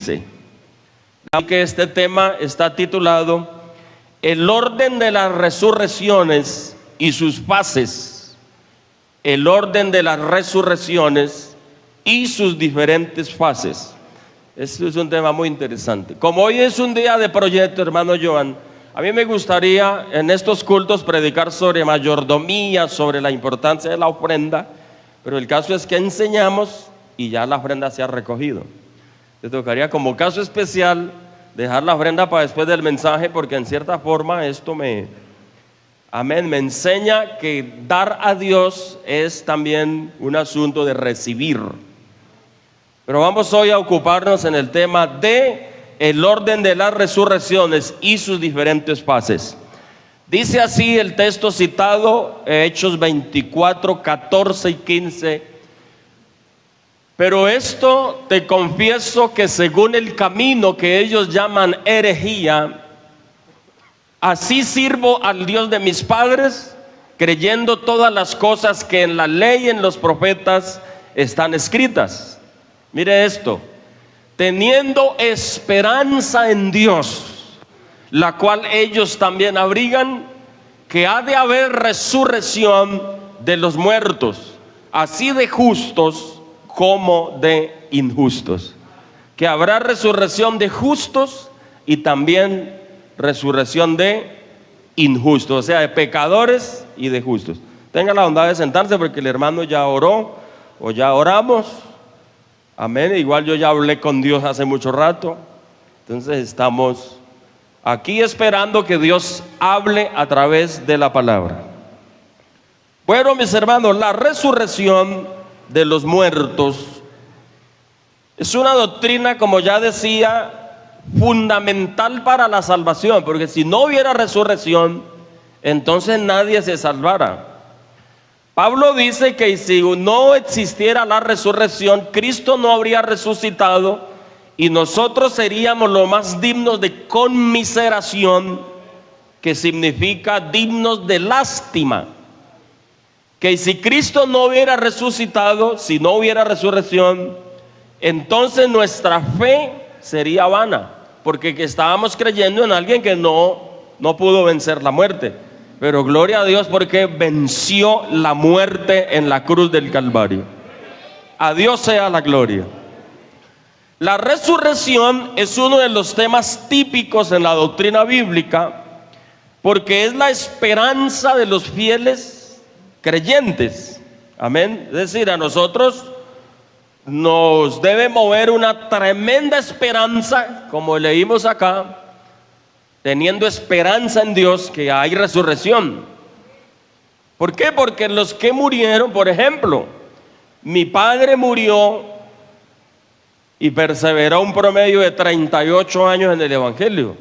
Sí. Que este tema está titulado El orden de las resurrecciones y sus fases. El orden de las resurrecciones y sus diferentes fases. Este es un tema muy interesante. Como hoy es un día de proyecto, hermano Joan, a mí me gustaría en estos cultos predicar sobre mayordomía, sobre la importancia de la ofrenda, pero el caso es que enseñamos y ya la ofrenda se ha recogido. Te tocaría como caso especial dejar la ofrenda para después del mensaje, porque en cierta forma esto me enseña que dar a Dios es también un asunto de recibir. Pero vamos hoy a ocuparnos en el tema de el orden de las resurrecciones y sus diferentes fases. Dice así el texto citado, Hechos 24, 14 y 15. Pero esto te confieso que según el camino que ellos llaman herejía, así sirvo al Dios de mis padres, creyendo todas las cosas que en la ley y en los profetas están escritas. Mire esto: teniendo esperanza en Dios, la cual ellos también abrigan, que ha de haber resurrección de los muertos, así de justos como de injustos. Que habrá resurrección de justos y también resurrección de injustos, o sea, de pecadores y de justos. Tenga la bondad de sentarse porque el hermano ya oró o ya oramos. Amén. Igual yo ya hablé con Dios hace mucho rato. Entonces estamos aquí esperando que Dios hable a través de la palabra. Bueno, mis hermanos, la resurrección de los muertos es una doctrina, como ya decía, fundamental para la salvación, porque si no hubiera resurrección, entonces nadie se salvara. Pablo dice que si no existiera la resurrección, Cristo no habría resucitado y nosotros seríamos los más dignos de conmiseración, que significa dignos de lástima. Que si Cristo no hubiera resucitado, si no hubiera resurrección, entonces nuestra fe sería vana, porque que estábamos creyendo en alguien que no pudo vencer la muerte. Pero gloria a Dios porque venció la muerte en la cruz del Calvario. A Dios sea la gloria. La resurrección es uno de los temas típicos en la doctrina bíblica, porque es la esperanza de los fieles creyentes. Amén. Es decir, a nosotros nos debe mover una tremenda esperanza, como leímos acá, teniendo esperanza en Dios que hay resurrección. ¿Por qué? Porque los que murieron, por ejemplo, mi padre murió y perseveró un promedio de 38 años en el evangelio.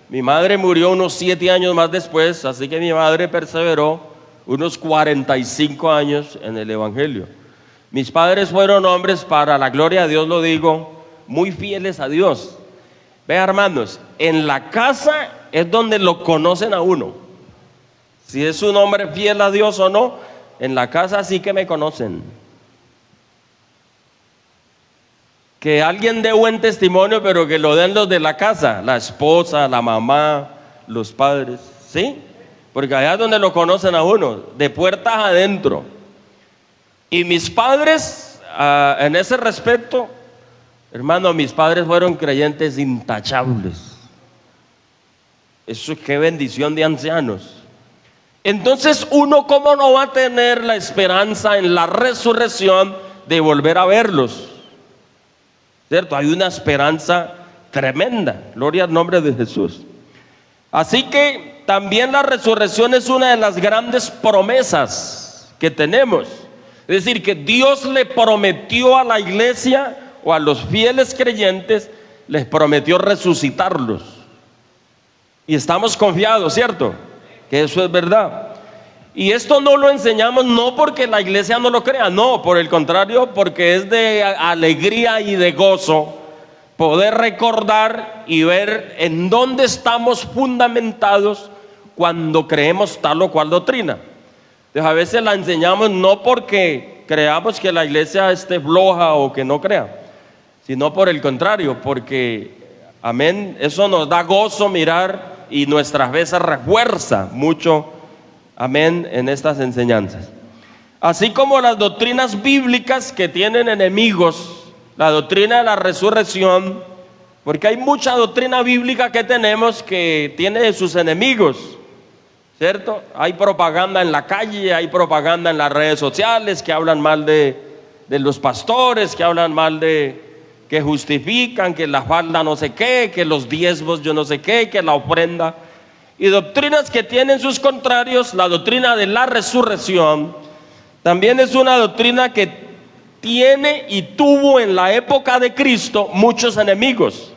Mi madre murió unos 7 años más después, así que mi madre perseveró unos 45 años en el evangelio. Mis padres fueron hombres, para la gloria de Dios lo digo, muy fieles a Dios. Vea, hermanos, en la casa es donde lo conocen a uno. Si es un hombre fiel a Dios o no, en la casa sí que me conocen. Que alguien dé buen testimonio, pero que lo den los de la casa, la esposa, la mamá, los padres, ¿sí? Porque allá es donde lo conocen a uno, de puertas adentro. Y mis padres, en ese respecto, hermano, mis padres fueron creyentes intachables. Eso, qué bendición de ancianos. Entonces uno, ¿cómo no va a tener la esperanza en la resurrección de volver a verlos? ¿Cierto? Hay una esperanza tremenda. Gloria al nombre de Jesús. Así que también la resurrección es una de las grandes promesas que tenemos. Es decir, que Dios le prometió a la iglesia o a los fieles creyentes, les prometió resucitarlos. Y estamos confiados, ¿cierto? Que eso es verdad. Y esto no lo enseñamos no porque la iglesia no lo crea, no, por el contrario, porque es de alegría y de gozo poder recordar y ver en dónde estamos fundamentados cuando creemos tal o cual doctrina. Entonces, a veces la enseñamos no porque creamos que la iglesia esté floja o que no crea, sino por el contrario, porque, amén, eso nos da gozo mirar y nuestras veces refuerza mucho, amén, en estas enseñanzas. Así como las doctrinas bíblicas que tienen enemigos, la doctrina de la resurrección, porque hay mucha doctrina bíblica que tenemos que tiene sus enemigos, ¿cierto? Hay propaganda en la calle, hay propaganda en las redes sociales que hablan mal de los pastores, que hablan mal que justifican, que la falda no sé qué, que los diezmos yo no sé qué, que la ofrenda. Y doctrinas que tienen sus contrarios. La doctrina de la resurrección también es una doctrina que tiene y tuvo en la época de Cristo muchos enemigos.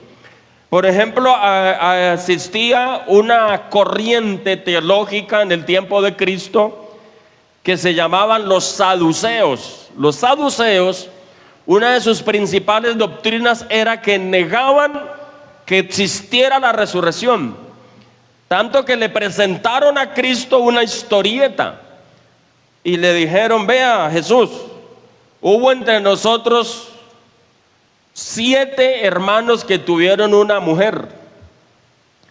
Por ejemplo, existía una corriente teológica en el tiempo de Cristo que se llamaban los saduceos. Los saduceos, una de sus principales doctrinas era que negaban que existiera la resurrección, tanto que le presentaron a Cristo una historieta y le dijeron: vea, Jesús, hubo entre nosotros 7 hermanos que tuvieron una mujer.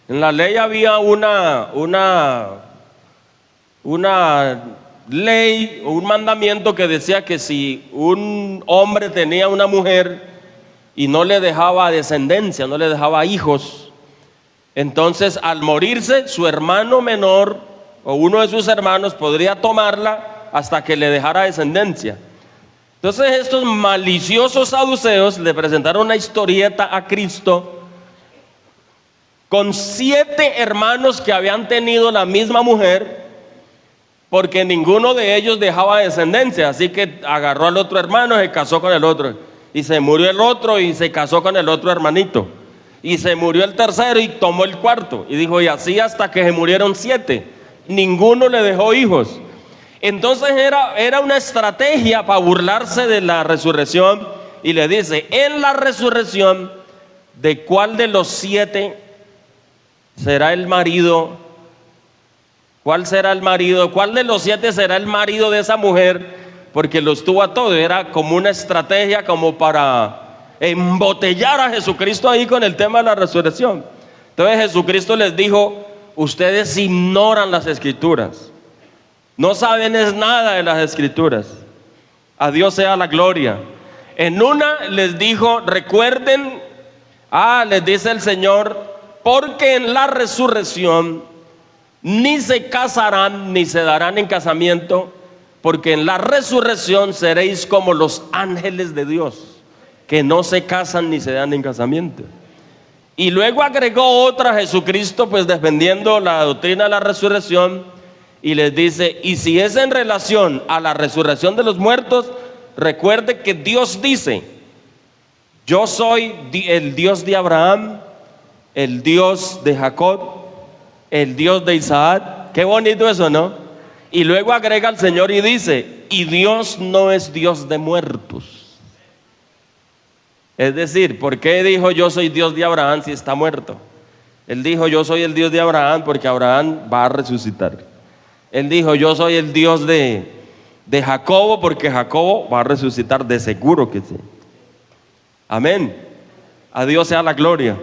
En la ley había una ley o un mandamiento que decía que si un hombre tenía una mujer y no le dejaba descendencia, no le dejaba hijos, entonces al morirse su hermano menor o uno de sus hermanos podría tomarla hasta que le dejara descendencia. Entonces estos maliciosos saduceos le presentaron una historieta a Cristo con 7 hermanos que habían tenido la misma mujer, porque ninguno de ellos dejaba descendencia. Así que agarró al otro hermano, se casó con el otro, y se murió el otro y se casó con el otro hermanito, y se murió el tercero y tomó el cuarto, y dijo, y así hasta que se murieron 7, ninguno le dejó hijos. Entonces era una estrategia para burlarse de la resurrección, y le dice: en la resurrección, ¿de cuál de los 7 será el marido? ¿Cuál será el marido? ¿Cuál de los 7 será el marido de esa mujer? Porque los tuvo a todos. Era como una estrategia como para embotellar a Jesucristo ahí con el tema de la resurrección. Entonces Jesucristo les dijo: ustedes ignoran las Escrituras, no saben es nada de las Escrituras. A Dios sea la gloria. En una les dijo: recuerden, les dice el Señor, porque en la resurrección ni se casarán ni se darán en casamiento, porque en la resurrección seréis como los ángeles de Dios, que no se casan ni se dan en casamiento. Y luego agregó otra, Jesucristo, pues defendiendo la doctrina de la resurrección, y les dice: y si es en relación a la resurrección de los muertos, recuerde que Dios dice: yo soy el Dios de Abraham, el Dios de Jacob, el Dios de Isaac. Qué bonito eso, ¿no? Y luego agrega el Señor y dice: y Dios no es Dios de muertos. Es decir, ¿por qué dijo yo soy Dios de Abraham si está muerto? Él dijo: yo soy el Dios de Abraham porque Abraham va a resucitar. Él dijo: yo soy el Dios de Jacobo porque Jacobo va a resucitar, de seguro que sí. Amén. A Dios sea la gloria.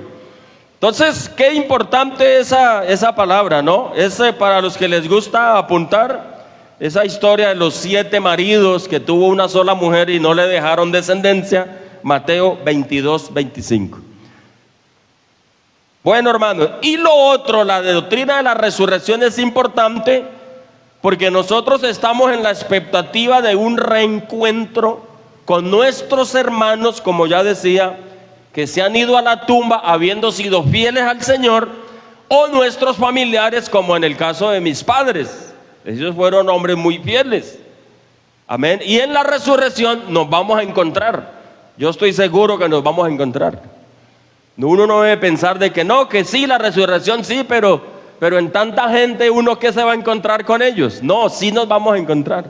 Entonces, qué importante esa palabra, ¿no? Para los que les gusta apuntar, esa historia de los 7 maridos que tuvo una sola mujer y no le dejaron descendencia, Mateo 22, 25. Bueno, hermanos, y lo otro, la doctrina de la resurrección es importante porque nosotros estamos en la expectativa de un reencuentro con nuestros hermanos, como ya decía, que se han ido a la tumba habiendo sido fieles al Señor, o nuestros familiares, como en el caso de mis padres. Ellos fueron hombres muy fieles. Amén. Y en la resurrección nos vamos a encontrar. Yo estoy seguro que nos vamos a encontrar. Uno no debe pensar de que no, que sí, la resurrección sí, pero en tanta gente, uno que se va a encontrar con ellos. No, sí nos vamos a encontrar.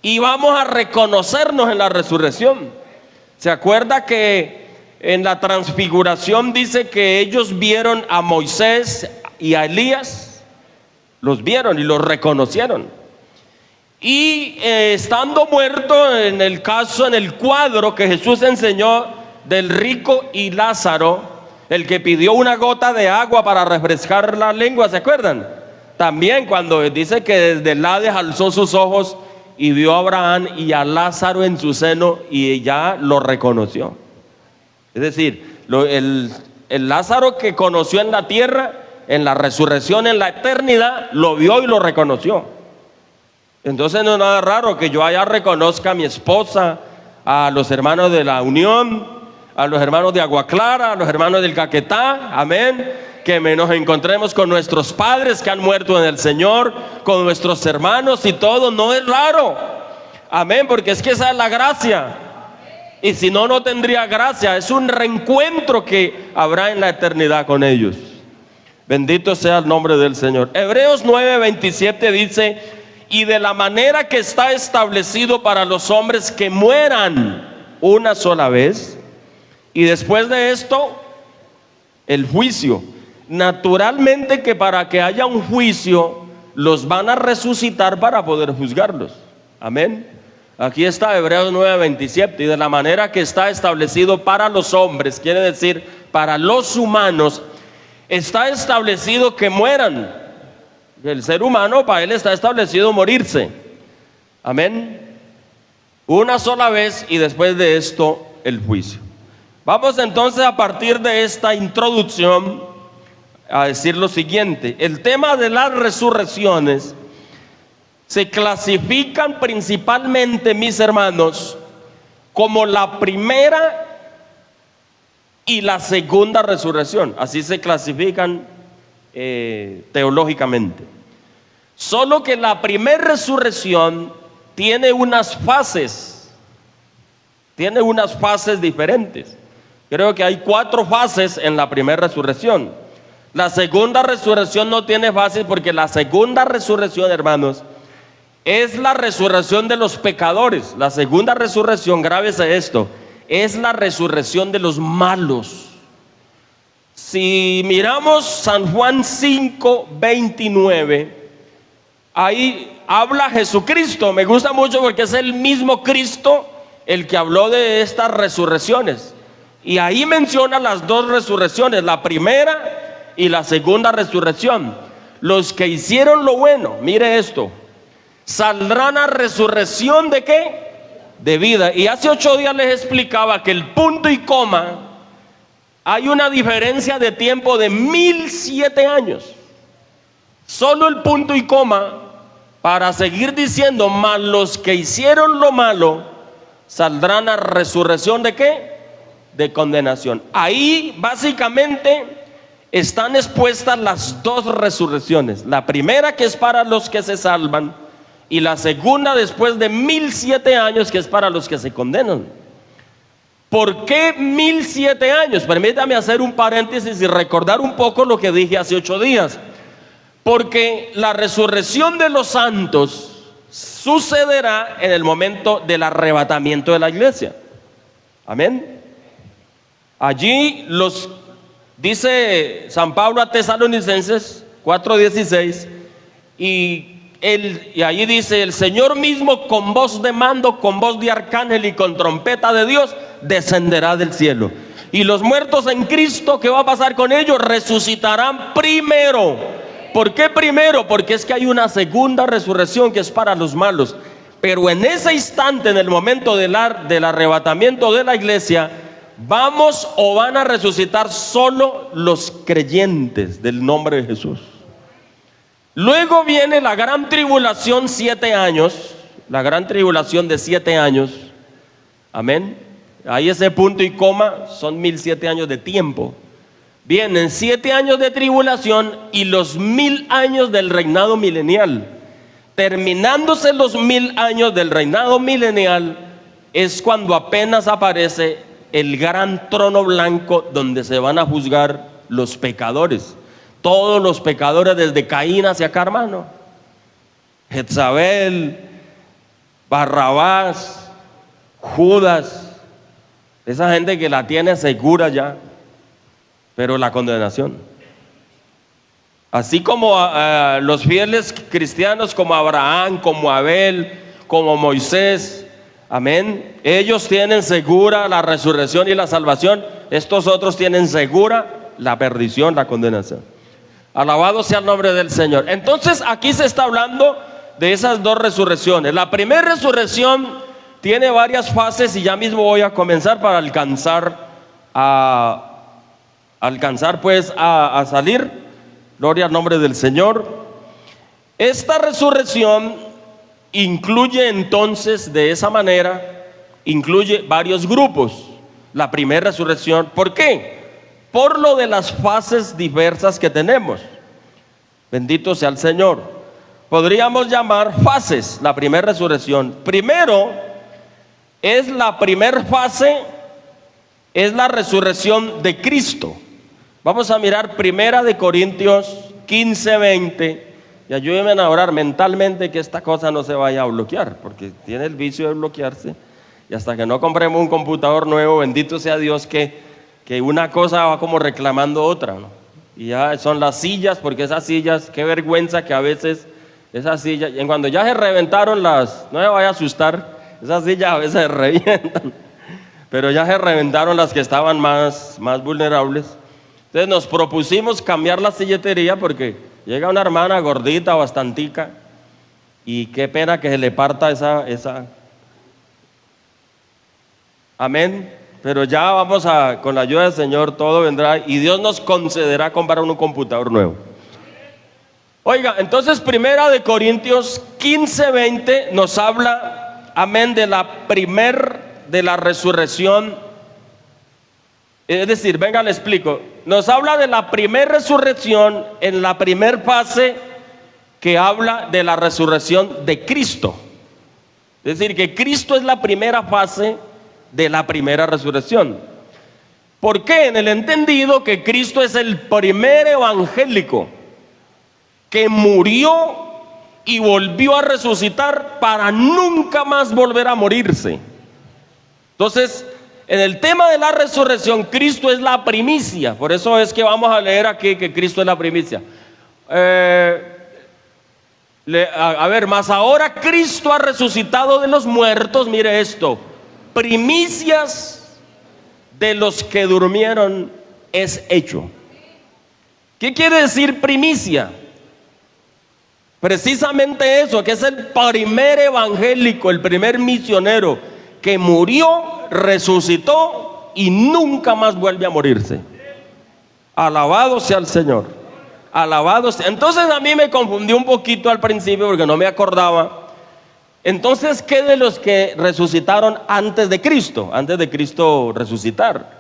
Y vamos a reconocernos en la resurrección. ¿Se acuerda que en la transfiguración dice que ellos vieron a Moisés y a Elías? Los vieron y los reconocieron. Y estando muerto, en el cuadro que Jesús enseñó del rico y Lázaro, el que pidió una gota de agua para refrescar la lengua, ¿se acuerdan? También cuando dice que desde el Hades alzó sus ojos y vio a Abraham y a Lázaro en su seno y ya lo reconoció. Es decir, el Lázaro que conoció en la tierra, en la resurrección, en la eternidad, lo vio y lo reconoció. Entonces no es nada raro que yo allá reconozca a mi esposa, a los hermanos de la Unión, a los hermanos de Agua Clara, a los hermanos del Caquetá, amén, que nos encontremos con nuestros padres que han muerto en el Señor, con nuestros hermanos y todo. No es raro, amén, porque es que esa es la gracia, y si no, no tendría gracia. Es un reencuentro que habrá en la eternidad con ellos. Bendito sea el nombre del Señor. Hebreos 9:27 dice: y de la manera que está establecido para los hombres que mueran una sola vez, y después de esto el juicio. Naturalmente que para que haya un juicio los van a resucitar para poder juzgarlos. Amén. Aquí está Hebreos 9:27, y de la manera que está establecido para los hombres, quiere decir para los humanos, está establecido que mueran. El ser humano, para él está establecido morirse. Amén. Una sola vez, y después de esto el juicio. Vamos entonces, a partir de esta introducción, a decir lo siguiente. El tema de las resurrecciones se clasifican principalmente, mis hermanos, como la primera y la segunda resurrección. Así se clasifican teológicamente. Solo que la primera resurrección tiene unas fases diferentes. Creo que hay 4 fases en la primera resurrección. La segunda resurrección no tiene fases, porque la segunda resurrección, hermanos, es la resurrección de los pecadores. La segunda resurrección, grábese esto, es la resurrección de los malos. Si miramos San Juan 5:29, ahí habla Jesucristo. Me gusta mucho porque es el mismo Cristo el que habló de estas resurrecciones. Y ahí menciona las 2 resurrecciones, la primera y la segunda resurrección. Los que hicieron lo bueno, mire esto, saldrán a resurrección ¿de qué? De vida. Y hace 8 días les explicaba que el punto y coma, hay una diferencia de tiempo de 1007 años. Solo el punto y coma, para seguir diciendo: mas los que hicieron lo malo saldrán a resurrección ¿de qué? De condenación. Ahí básicamente están expuestas las 2 resurrecciones. La primera, que es para los que se salvan, y la segunda después de 1007 años, que es para los que se condenan. ¿Por qué 1007 años? Permítame hacer un paréntesis y recordar un poco lo que dije hace 8 días. Porque la resurrección de los santos sucederá en el momento del arrebatamiento de la iglesia. Amén. Allí dice San Pablo a Tesalonicenses 4:16, y allí dice: el Señor mismo, con voz de mando, con voz de arcángel y con trompeta de Dios, descenderá del cielo. Y los muertos en Cristo, ¿qué va a pasar con ellos? Resucitarán primero. ¿Por qué primero? Porque es que hay una segunda resurrección que es para los malos. Pero en ese instante, en el momento del arrebatamiento de la iglesia, vamos o van a resucitar solo los creyentes del nombre de Jesús. Luego viene la gran tribulación, 7 años, la gran tribulación de 7 años. Amén. Ahí ese punto y coma son 1007 años de tiempo. Vienen 7 años de tribulación y los 1000 años del reinado milenial. Terminándose los 1000 años del reinado milenial, es cuando apenas aparece el gran trono blanco, donde se van a juzgar los pecadores. Todos los pecadores, desde Caín hacia acá, hermano. Jezabel, Barrabás, Judas, esa gente que la tiene segura ya, pero la condenación. Así como los fieles cristianos, como Abraham, como Abel, como Moisés, Amén. Ellos tienen segura la resurrección y la salvación. Estos otros tienen segura la perdición, la condenación. Alabado sea el nombre del Señor. Entonces aquí se está hablando de esas dos resurrecciones. La primera resurrección tiene varias fases y ya mismo voy a comenzar para alcanzar pues a salir. Gloria al nombre del Señor. Esta resurrección incluye entonces de esa manera, incluye varios grupos. La primera resurrección, ¿por qué? Por lo de las fases diversas que tenemos. Bendito sea el Señor. Podríamos llamar fases la primera resurrección. Primero es la primera fase, es la resurrección de Cristo. Vamos a mirar Primera de Corintios 15:20 y ayúdenme a orar mentalmente que esta cosa no se vaya a bloquear, porque tiene el vicio de bloquearse. Y hasta que no compremos un computador nuevo, bendito sea Dios que una cosa va como reclamando otra, ¿no? Y ya son las sillas, porque esas sillas, qué vergüenza que a veces esas sillas, y cuando ya se reventaron las, no me vaya a asustar, esas sillas a veces se revientan, pero ya se reventaron las que estaban más vulnerables. Entonces nos propusimos cambiar la silletería porque llega una hermana gordita, bastantica, y qué pena que se le parta esa. Amén. Pero ya vamos con la ayuda del Señor, todo vendrá y Dios nos concederá comprar un computador nuevo. Oiga, entonces Primera de Corintios 15:20 nos habla, amén, de la resurrección. Es decir, venga, le explico. Nos habla de la primera resurrección en la primera fase que habla de la resurrección de Cristo. Es decir, que Cristo es la primera fase de la primera resurrección. ¿Por qué? En el entendido que Cristo es el primer evangélico que murió y volvió a resucitar para nunca más volver a morirse. Entonces, en el tema de la resurrección, Cristo es la primicia. Por eso es que vamos a leer aquí que Cristo es la primicia. Más ahora Cristo ha resucitado de los muertos. Mire esto: primicias de los que durmieron es hecho. ¿Qué quiere decir primicia? Precisamente eso, que es el primer evangélico, el primer misionero que murió, resucitó y nunca más vuelve a morirse. Alabado sea el Señor. Alabado sea. Entonces a mí me confundió un poquito al principio porque no me acordaba. Entonces, ¿qué de los que resucitaron antes de Cristo resucitar?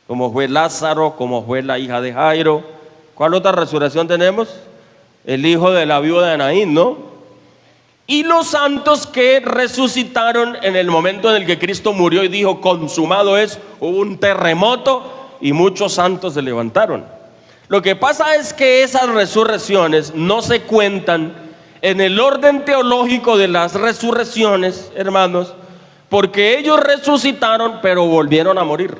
Como fue Lázaro, como fue la hija de Jairo. ¿Cuál otra resurrección tenemos? El hijo de la viuda de Naín, ¿no? Y los santos que resucitaron en el momento en el que Cristo murió y dijo, consumado es, hubo un terremoto y muchos santos se levantaron. Lo que pasa es que esas resurrecciones no se cuentan en el orden teológico de las resurrecciones, hermanos, porque ellos resucitaron pero volvieron a morir.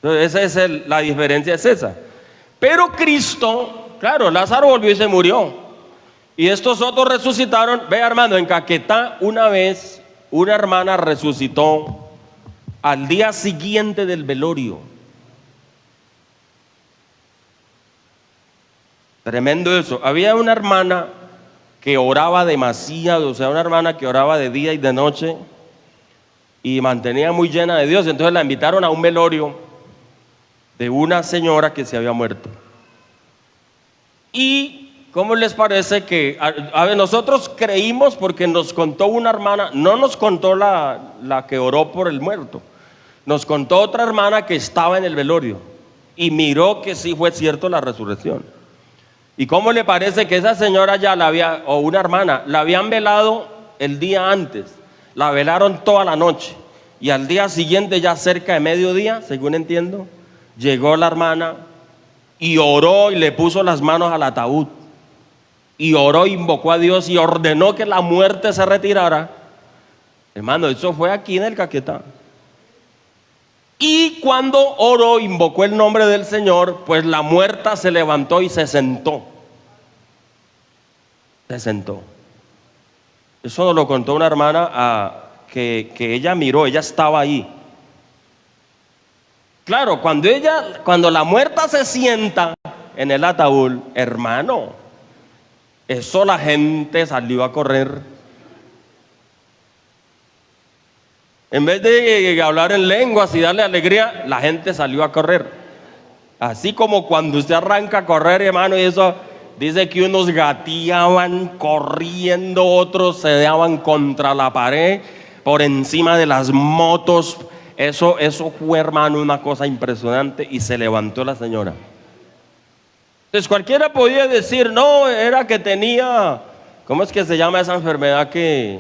Entonces la diferencia es esa. Pero Cristo, claro, Lázaro volvió y se murió. Y estos otros resucitaron. Vea, hermano, en Caquetá una vez una hermana resucitó al día siguiente del velorio. Tremendo eso. Había una hermana que oraba demasiado, o sea, una hermana que oraba de día y de noche y mantenía muy llena de Dios. Entonces la invitaron a un velorio de una señora que se había muerto. Y ¿cómo les parece que nosotros creímos porque nos contó una hermana? No nos contó la que oró por el muerto, nos contó otra hermana que estaba en el velorio y miró que sí fue cierto la resurrección. ¿Y cómo le parece que esa señora o una hermana, la habían velado el día antes? La velaron toda la noche y al día siguiente, ya cerca de mediodía, según entiendo, llegó la hermana y oró y le puso las manos al ataúd. Y oró, invocó a Dios y ordenó que la muerte se retirara. Hermano, eso fue aquí en el Caquetá. Y cuando oró, invocó el nombre del Señor, pues la muerta se levantó y se sentó. Se sentó. Eso nos lo contó una hermana que ella miró, ella estaba ahí. Claro, cuando la muerta se sienta en el ataúd, hermano, eso la gente salió a correr. En vez de hablar en lenguas y darle alegría, la gente salió a correr. Así como cuando usted arranca a correr, hermano, y eso dice que unos gateaban corriendo, otros se daban contra la pared, por encima de las motos. Eso fue, hermano, una cosa impresionante, y se levantó la señora. Entonces cualquiera podía decir, no, era que tenía, ¿cómo es que se llama esa enfermedad que?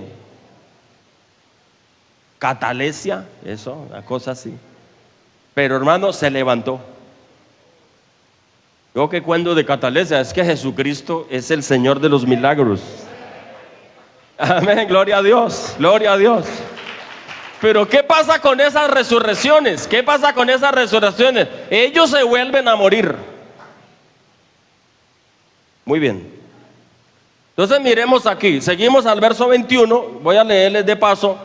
Catalesia, eso, una cosa así. Pero hermano, se levantó. Yo que cuento de catalesia, es que Jesucristo es el Señor de los milagros. Amén, gloria a Dios, gloria a Dios. Pero ¿qué pasa con esas resurrecciones? ¿Qué pasa con esas resurrecciones? Ellos se vuelven a morir. Muy bien. Entonces miremos aquí, seguimos al verso 21, voy a leerles de paso.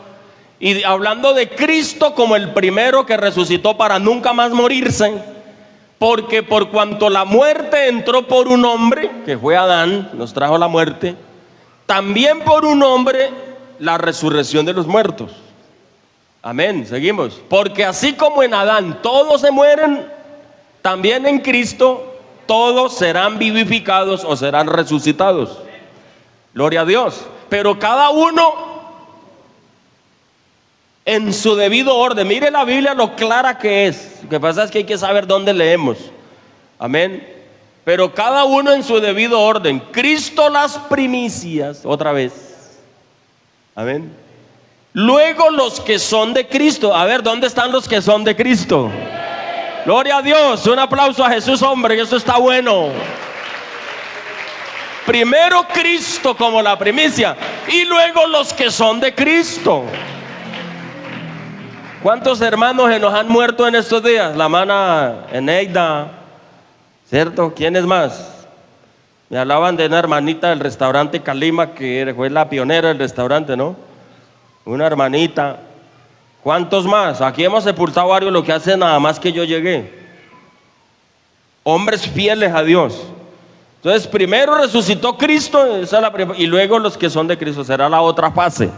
Y hablando de Cristo como el primero que resucitó para nunca más morirse, porque por cuanto la muerte entró por un hombre, que fue Adán, nos trajo la muerte, también por un hombre la resurrección de los muertos. Amén, seguimos. Porque así como en Adán todos se mueren, también en Cristo todos serán vivificados o serán resucitados. Gloria a Dios. Pero cada uno en su debido orden. Mire la Biblia lo clara que es. Lo que pasa es que hay que saber dónde leemos. Amén. Pero cada uno en su debido orden. Cristo las primicias, otra vez. Amén. Luego los que son de Cristo. A ver, ¿dónde están los que son de Cristo? Gloria a Dios. Un aplauso a Jesús, hombre, eso está bueno. Primero Cristo como la primicia, y luego los que son de Cristo. ¿Cuántos hermanos se nos han muerto en estos días? La hermana Eneida, ¿cierto? ¿Quiénes más? Me hablaban de una hermanita del restaurante Calima, que fue la pionera del restaurante, ¿no? Una hermanita. ¿Cuántos más? Aquí hemos sepultado varios, lo que hace nada más que yo llegué. Hombres fieles a Dios. Entonces primero resucitó Cristo, esa es la y luego los que son de Cristo. Será la otra fase.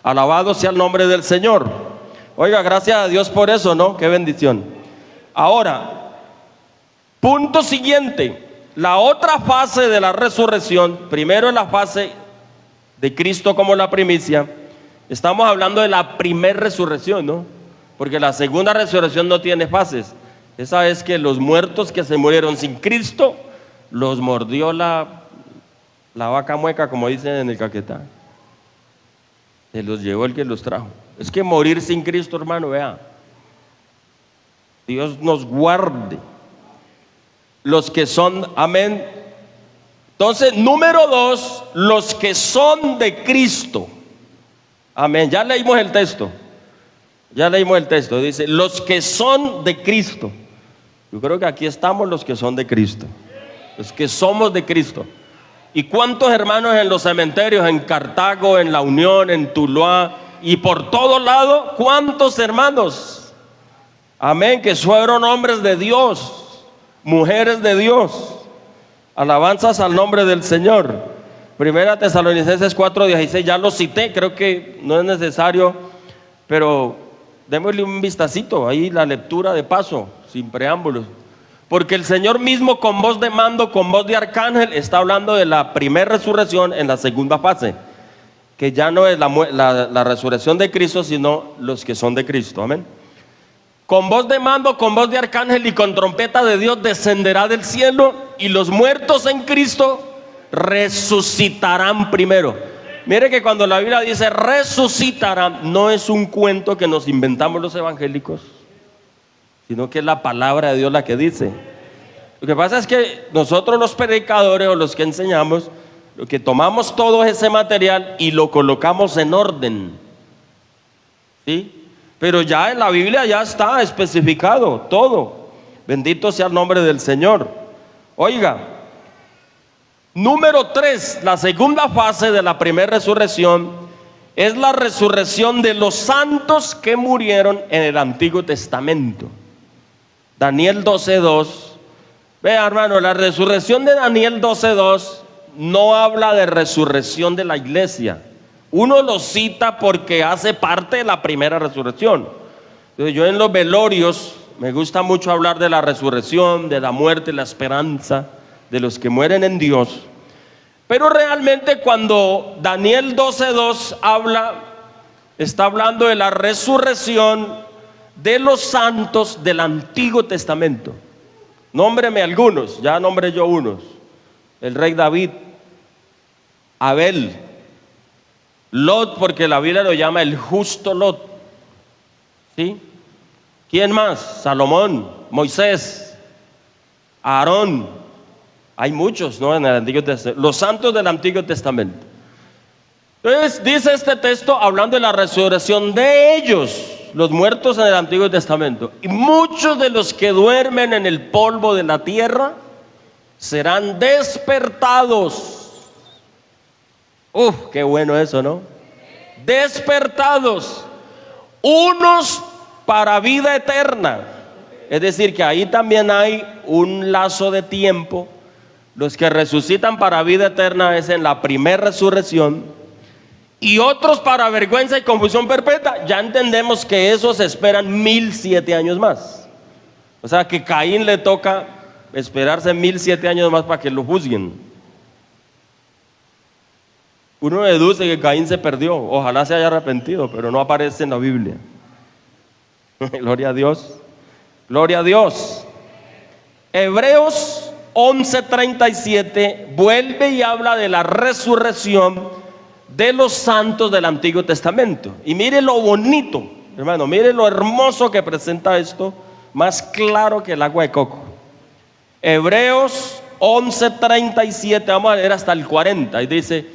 Alabado sea el nombre del Señor. Oiga, gracias a Dios por eso, ¿no? Qué bendición. Ahora, punto siguiente. La otra fase de la resurrección, primero es la fase de Cristo como la primicia. Estamos hablando de la primera resurrección, ¿no? Porque la segunda resurrección no tiene fases. Esa es que los muertos que se murieron sin Cristo, los mordió la vaca mueca, como dicen en el Caquetá. Se los llevó el que los trajo. Es que morir sin Cristo, hermano, vea, Dios nos guarde. Los que son, amén. Entonces, número 2, los que son de Cristo. Amén, ya leímos el texto. Ya leímos el texto, dice, los que son de Cristo. Yo creo que aquí estamos los que son de Cristo. Los que somos de Cristo. ¿Y cuántos hermanos en los cementerios, en Cartago, en La Unión, en Tuluá y por todo lado? ¿Cuántos hermanos? Amén, que fueron hombres de Dios, mujeres de Dios. Alabanzas al nombre del Señor. Primera Tesalonicenses 4:16, ya lo cité, creo que no es necesario, pero démosle un vistacito, ahí la lectura de paso, sin preámbulos. Porque el Señor mismo con voz de mando, con voz de arcángel, está hablando de la primera resurrección en la segunda fase, que ya no es la resurrección de Cristo, sino los que son de Cristo, amén. Con voz de mando, con voz de arcángel y con trompeta de Dios descenderá del cielo, y los muertos en Cristo resucitarán primero. Mire que cuando la Biblia dice resucitarán, no es un cuento que nos inventamos los evangélicos, sino que es la palabra de Dios la que dice. Lo que pasa es que nosotros los predicadores o los que enseñamos, lo que tomamos todo ese material y lo colocamos en orden, ¿sí? Pero ya en la Biblia ya está especificado todo. Bendito sea el nombre del Señor. Oiga, número 3, la segunda fase de la primera resurrección es la resurrección de los santos que murieron en el Antiguo Testamento. Daniel 12:2. Vea, hermano, la resurrección de Daniel 12:2 no habla de resurrección de la iglesia. Uno lo cita porque hace parte de la primera resurrección. Entonces, yo en los velorios me gusta mucho hablar de la resurrección, de la muerte, la esperanza de los que mueren en Dios. Pero realmente cuando Daniel 12:2 habla, está hablando de la resurrección de los santos del Antiguo Testamento. Nómbreme algunos, ya nombré yo unos: el rey David, Abel, Lot, porque la Biblia lo llama el justo Lot, ¿sí? ¿Quién más? Salomón, Moisés, Aarón. Hay muchos, ¿no?, en el Antiguo Testamento, los santos del Antiguo Testamento. Entonces dice este texto hablando de la resurrección de ellos, los muertos en el Antiguo Testamento. Y muchos de los que duermen en el polvo de la tierra serán despertados. Qué bueno eso, ¿no? Despertados, unos para vida eterna. Es decir, que ahí también hay un lazo de tiempo. Los que resucitan para vida eterna es en la primera resurrección, y otros para vergüenza y confusión perpetua. Ya entendemos que esos esperan 1007 años más. O sea que Caín le toca esperarse 1007 años más para que lo juzguen. Uno deduce que Caín se perdió, ojalá se haya arrepentido, pero no aparece en la Biblia. Gloria a Dios, gloria a Dios. Hebreos 11:37 vuelve y habla de la resurrección de los santos del Antiguo Testamento. Y mire lo bonito, hermano, mire lo hermoso que presenta esto, más claro que el agua de coco. Hebreos 11:37, vamos a leer hasta el 40, y dice,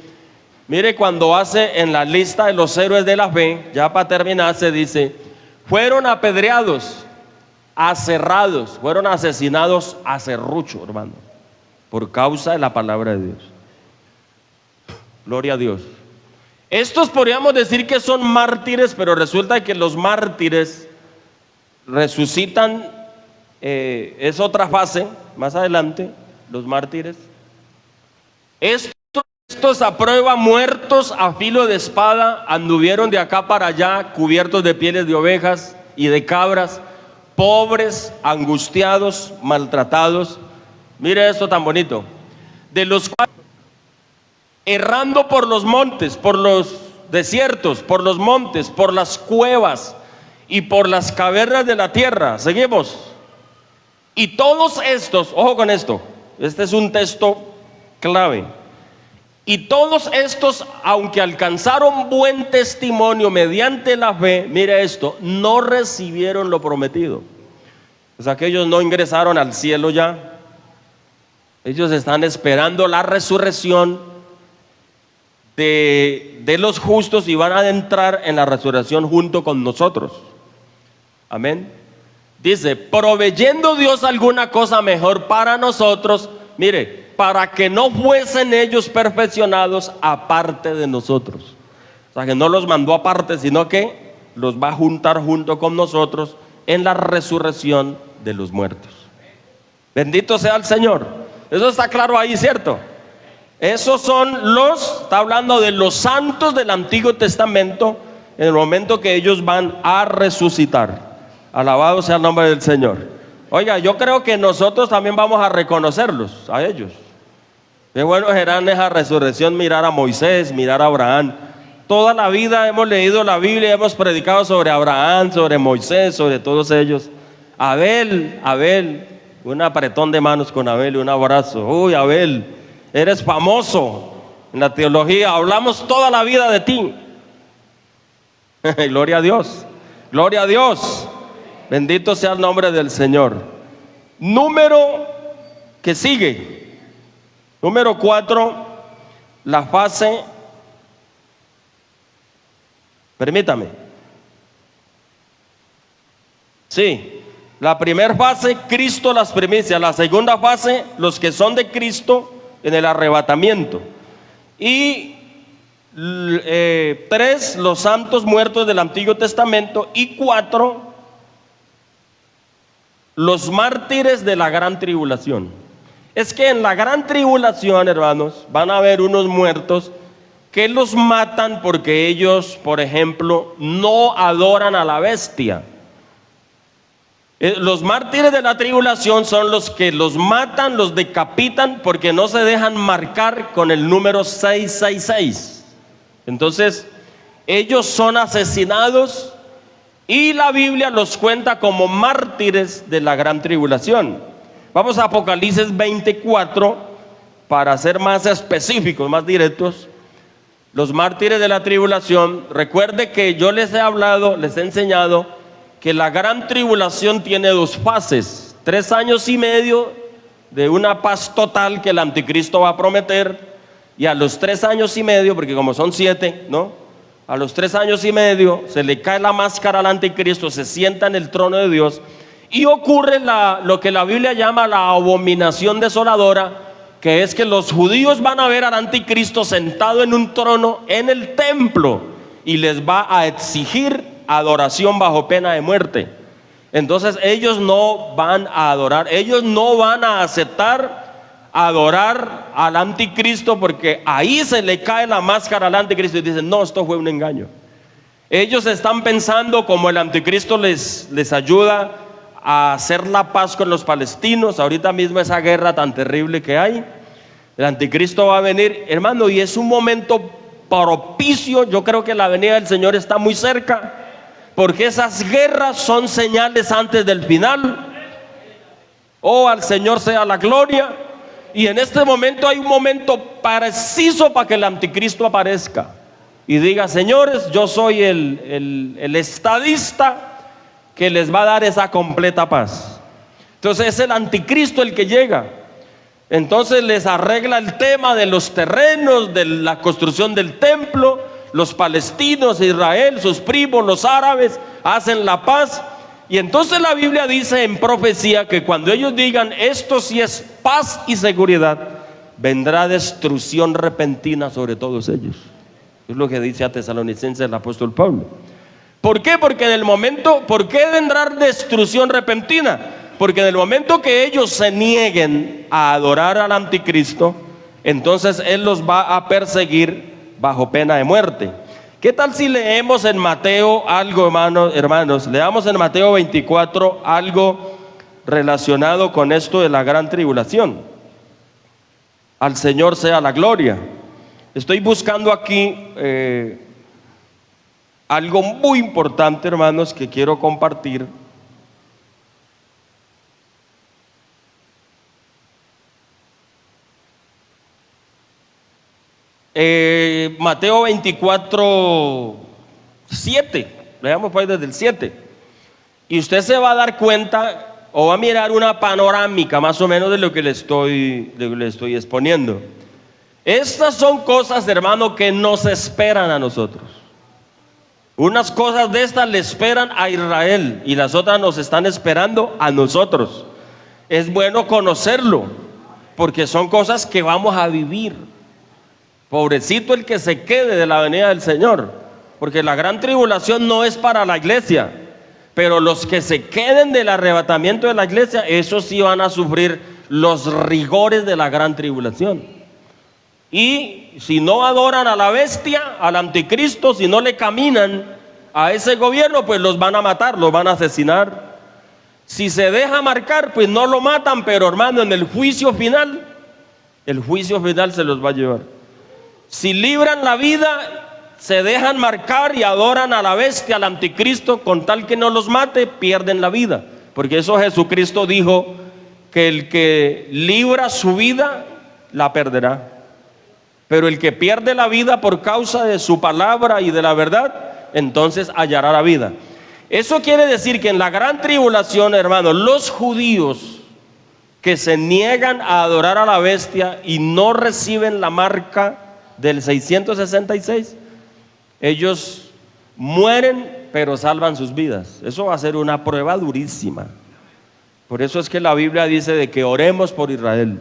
mire, cuando hace en la lista de los héroes de la fe, ya para terminar, se dice: fueron apedreados, aserrados, fueron asesinados a serrucho, hermano, por causa de la palabra de Dios. Gloria a Dios. Estos podríamos decir que son mártires, pero resulta que los mártires resucitan, es otra fase, más adelante, los mártires. Estos a prueba muertos a filo de espada, anduvieron de acá para allá, cubiertos de pieles de ovejas y de cabras, pobres, angustiados, maltratados. Mire esto tan bonito: de los cuales, errando por los montes, por los desiertos, por los montes, por las cuevas y por las cavernas de la tierra. Seguimos. Y todos estos, ojo con esto, este es un texto clave. Y todos estos, aunque alcanzaron buen testimonio mediante la fe, mire esto, no recibieron lo prometido. O sea que ellos no ingresaron al cielo ya. Ellos están esperando la resurrección de los justos y van a entrar en la resurrección junto con nosotros. Amén. Dice: proveyendo Dios alguna cosa mejor para nosotros, mire, para que no fuesen ellos perfeccionados aparte de nosotros. O sea que no los mandó aparte, sino que los va a juntar junto con nosotros en la resurrección de los muertos. Bendito sea el Señor. Eso está claro ahí, ¿cierto? Esos son está hablando de los santos del Antiguo Testamento en el momento que ellos van a resucitar. Alabado sea el nombre del Señor. Oiga, yo creo que nosotros también vamos a reconocerlos a ellos. Qué bueno será en esa resurrección mirar a Moisés, mirar a Abraham. Toda la vida hemos leído la Biblia, hemos predicado sobre Abraham, sobre Moisés, sobre todos ellos. Abel, un apretón de manos con Abel y un abrazo. Uy, Abel, eres famoso en la teología, hablamos toda la vida de ti. Gloria a Dios, gloria a Dios. Bendito sea el nombre del Señor. Número que sigue, número 4, la fase, permítame. Sí, la primera fase, Cristo las primicias. La segunda fase, los que son de Cristo en el arrebatamiento. Y 3, los santos muertos del Antiguo Testamento, y 4, los mártires de la gran tribulación. Es que en la gran tribulación, hermanos, van a haber unos muertos que los matan porque ellos, por ejemplo, no adoran a la bestia. Los mártires de la tribulación son los que los matan, los decapitan porque no se dejan marcar con el número 666. Entonces, ellos son asesinados y la Biblia los cuenta como mártires de la gran tribulación. Vamos a Apocalipsis 24 para ser más específicos, más directos. Los mártires de la tribulación, recuerde que yo les he hablado, les he enseñado que la gran tribulación tiene 2 fases, 3 años y medio de una paz total que el anticristo va a prometer, y a los 3 años y medio, porque como son 7, ¿no? A los 3 años y medio se le cae la máscara al anticristo, se sienta en el trono de Dios y ocurre lo que la Biblia llama la abominación desoladora, que es que los judíos van a ver al anticristo sentado en un trono en el templo y les va a exigir adoración bajo pena de muerte. Entonces ellos no van a adorar, ellos no van a aceptar adorar al anticristo, porque ahí se le cae la máscara al anticristo y dicen: no, esto fue un engaño. Ellos están pensando, como el anticristo les ayuda a hacer la paz con los palestinos, ahorita mismo esa guerra tan terrible que hay, el anticristo va a venir, hermano, y es un momento propicio. Yo creo que la venida del Señor está muy cerca, porque esas guerras son señales antes del final. Oh, al Señor sea la gloria. Y en este momento hay un momento preciso para que el anticristo aparezca y diga: señores, yo soy el estadista que les va a dar esa completa paz. Entonces es el anticristo el que llega. Entonces les arregla el tema de los terrenos, de la construcción del templo. Los palestinos, Israel, sus primos, los árabes, hacen la paz. Y entonces la Biblia dice en profecía que cuando ellos digan: esto sí es paz y seguridad, vendrá destrucción repentina sobre todos ellos. Es lo que dice a Tesalonicenses el apóstol Pablo. ¿Por qué? Porque en el momento, ¿por qué vendrá destrucción repentina? Porque en el momento que ellos se nieguen a adorar al anticristo, entonces él los va a perseguir bajo pena de muerte. ¿Qué tal si leemos en Mateo algo, hermanos? Leamos en Mateo 24 algo relacionado con esto de la gran tribulación. Al Señor sea la gloria. Estoy buscando aquí algo muy importante, hermanos, que quiero compartir. Mateo 24, 7, leamos pues desde el 7, y usted se va a dar cuenta o va a mirar una panorámica más o menos de lo que le estoy exponiendo. Estas son cosas, hermano, que nos esperan a nosotros. Unas cosas de estas le esperan a Israel y las otras nos están esperando a nosotros. Es bueno conocerlo, porque son cosas que vamos a vivir. Pobrecito el que se quede de la venida del Señor, porque la gran tribulación no es para la iglesia, pero los que se queden del arrebatamiento de la iglesia, esos sí van a sufrir los rigores de la gran tribulación. Y si no adoran a la bestia, al anticristo, si no le caminan a ese gobierno, pues los van a matar, los van a asesinar. Si se deja marcar, pues no lo matan, pero hermano, en el juicio final se los va a llevar. Si libran la vida, se dejan marcar y adoran a la bestia, al anticristo, con tal que no los mate, pierden la vida. Porque eso Jesucristo dijo, que el que libra su vida, la perderá. Pero el que pierde la vida por causa de su palabra y de la verdad, entonces hallará la vida. Eso quiere decir que en la gran tribulación, hermanos, los judíos que se niegan a adorar a la bestia y no reciben la marca del 666, ellos mueren pero salvan sus vidas. Eso va a ser una prueba durísima. Por eso es que la Biblia dice de que oremos por Israel.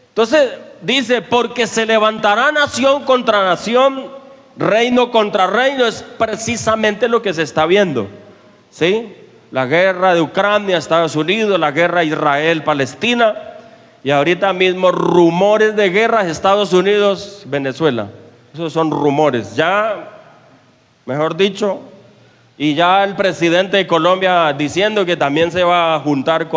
Entonces dice: porque se levantará nación contra nación reino contra reino, es precisamente lo que se está viendo, ¿sí? La guerra de Ucrania, Estados Unidos, la guerra Israel-Palestina, y ahorita mismo rumores de guerra Estados Unidos-Venezuela. Esos son rumores, ya, mejor dicho, y ya el presidente de Colombia diciendo que también se va a juntar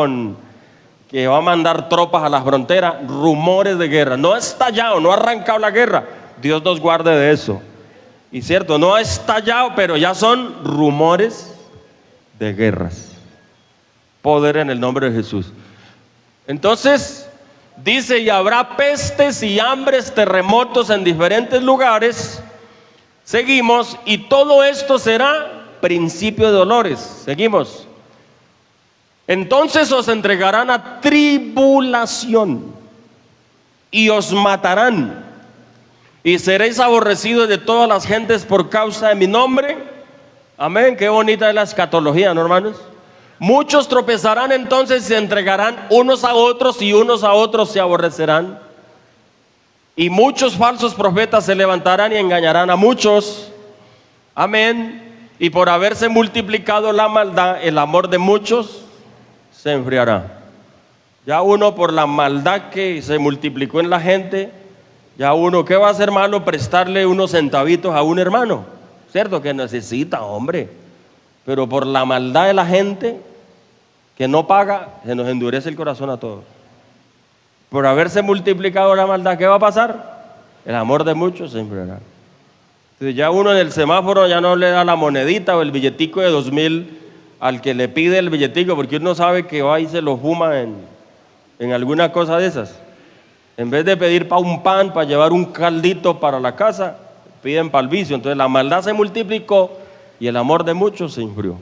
que va a mandar tropas a la frontera. Rumores de guerra, no ha estallado, no ha arrancado la guerra, Dios nos guarde de eso. Y cierto, no ha estallado, pero ya son rumores de guerras. Poder en el nombre de Jesús. Entonces, dice, y habrá pestes y hambres, terremotos en diferentes lugares. Seguimos, y todo esto será principio de dolores. Seguimos. Entonces os entregarán a tribulación y os matarán. Y seréis aborrecidos de todas las gentes por causa de mi nombre. Amén, qué bonita es la escatología, ¿no, hermanos? Muchos tropezarán entonces y se entregarán unos a otros, y unos a otros se aborrecerán. Y muchos falsos profetas se levantarán y engañarán a muchos. Amén. Y por haberse multiplicado la maldad, el amor de muchos se enfriará. Ya uno, por la maldad que se multiplicó en la gente, ya uno, ¿qué va a hacer malo prestarle unos centavitos a un hermano? Cierto que necesita, hombre, pero por la maldad de la gente que no paga, se nos endurece el corazón a todos. Por haberse multiplicado la maldad, ¿qué va a pasar? El amor de muchos se enfriará. Entonces ya uno en el semáforo ya no le da la monedita o el billetico de 2,000 al que le pide el billetico, porque uno sabe que va y se lo fuma en alguna cosa de esas. En vez de pedir para un pan, para llevar un caldito para la casa, piden para el vicio. Entonces la maldad se multiplicó y el amor de muchos se enfrió.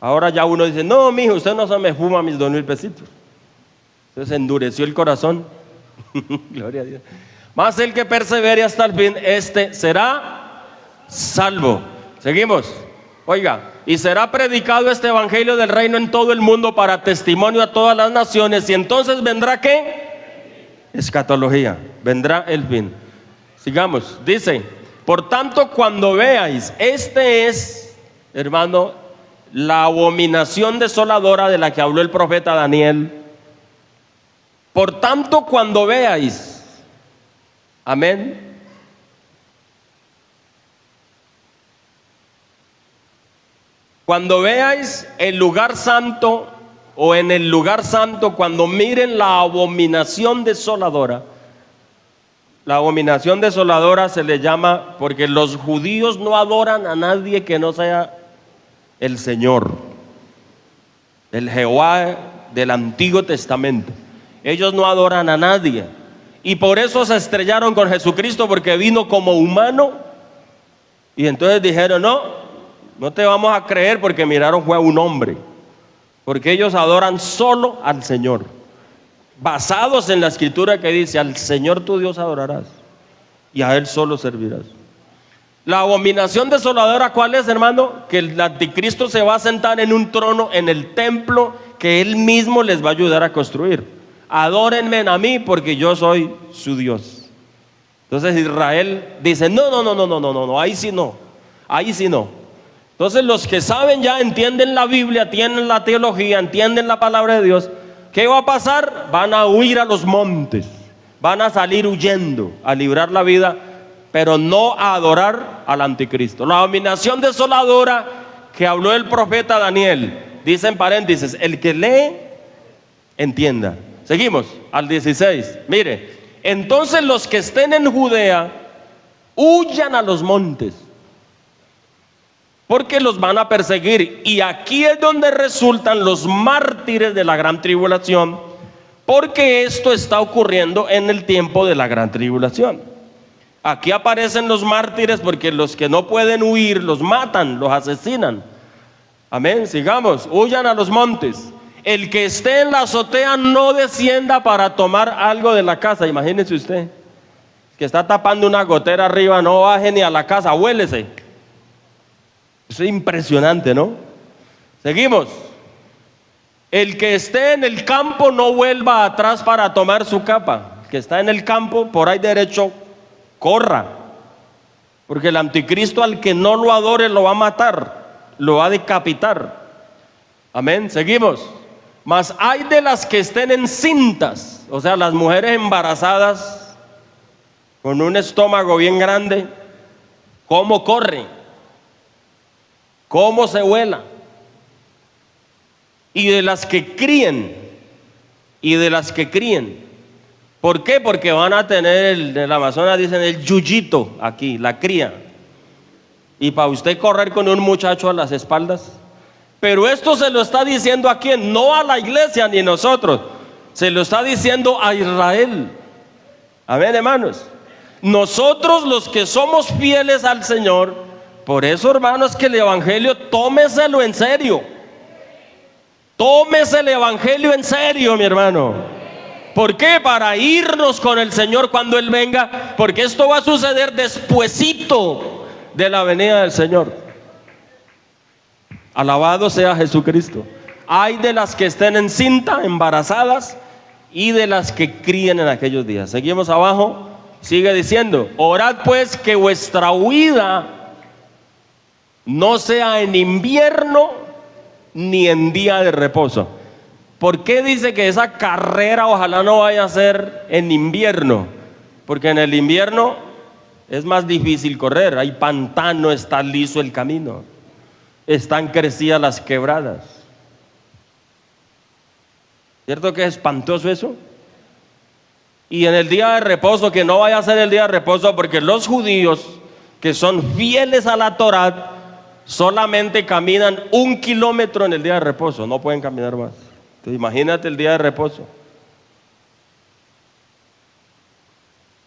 Ahora ya uno dice, no, mijo, usted no se me fuma mis 2,000 pesitos. Entonces endureció el corazón. Gloria a Dios. Mas el que persevere hasta el fin, este será salvo. Seguimos. Oiga, y será predicado este evangelio del reino en todo el mundo para testimonio a todas las naciones, y entonces vendrá ¿qué? Escatología, vendrá el fin. Sigamos, dice, por tanto cuando veáis, este es, hermano, la abominación desoladora de la que habló el profeta Daniel. Por tanto cuando veáis, amén. Cuando veáis el lugar santo, o en el lugar santo, cuando miren la abominación desoladora. La abominación desoladora se le llama porque los judíos no adoran a nadie que no sea el Señor, el Jehová del Antiguo Testamento. Ellos no adoran a nadie, y por eso se estrellaron con Jesucristo, porque vino como humano. Y entonces dijeron, no te vamos a creer, porque miraron fue a un hombre. Porque ellos adoran solo al Señor, basados en la escritura que dice, al Señor tu Dios adorarás y a Él solo servirás. La abominación desoladora, ¿cuál es, hermano? Que el anticristo se va a sentar en un trono en el templo que Él mismo les va a ayudar a construir. Adórenme a mí porque yo soy su Dios. Entonces Israel dice, no, ahí sí no, ahí sí no. Entonces los que saben ya, entienden la Biblia, entienden la teología, entienden la palabra de Dios, ¿qué va a pasar? Van a huir a los montes, van a salir huyendo, a librar la vida, pero no a adorar al anticristo. La abominación desoladora que habló el profeta Daniel, dice en paréntesis, el que lee, entienda. Seguimos al 16, mire, entonces los que estén en Judea, huyan a los montes, porque los van a perseguir. Y aquí es donde resultan los mártires de la gran tribulación, porque esto está ocurriendo en el tiempo de la gran tribulación. Aquí aparecen los mártires porque los que no pueden huir los matan, los asesinan. Amén, sigamos, huyan a los montes. El que esté en la azotea no descienda para tomar algo de la casa. Imagínese usted, que está tapando una gotera arriba, no baje ni a la casa, huélese. Eso es impresionante, ¿no? Seguimos. El que esté en el campo no vuelva atrás para tomar su capa. El que está en el campo, por ahí derecho, corra. Porque el anticristo al que no lo adore lo va a matar, lo va a decapitar. Amén, seguimos. Mas hay de las que estén encintas, o sea, las mujeres embarazadas con un estómago bien grande, ¿cómo corre? ¿Cómo se vuela? Y de las que críen, ¿por qué? Porque van a tener, en el Amazonas dicen el yuyito aquí, la cría. Y para usted correr con un muchacho a las espaldas. Pero esto se lo está diciendo a quién, no a la iglesia ni nosotros, se lo está diciendo a Israel. Amén, hermanos. Nosotros los que somos fieles al Señor, por eso, hermanos, que el evangelio tómeselo en serio. Tómese el evangelio en serio, mi hermano. ¿Por qué? Para irnos con el Señor cuando Él venga, porque esto va a suceder despuesito de la venida del Señor. Alabado sea Jesucristo. Hay de las que estén encinta, embarazadas, y de las que críen en aquellos días. Seguimos abajo, sigue diciendo: orad pues que vuestra huida no sea en invierno ni en día de reposo. ¿Por qué dice que esa carrera ojalá no vaya a ser en invierno? Porque en el invierno es más difícil correr, hay pantano, está liso el camino, están crecidas las quebradas. ¿Cierto que es espantoso eso? Y en el día de reposo, que no vaya a ser el día de reposo, porque los judíos que son fieles a la Torá solamente caminan 1 kilómetro en el día de reposo, no pueden caminar más. Entonces, imagínate el día de reposo.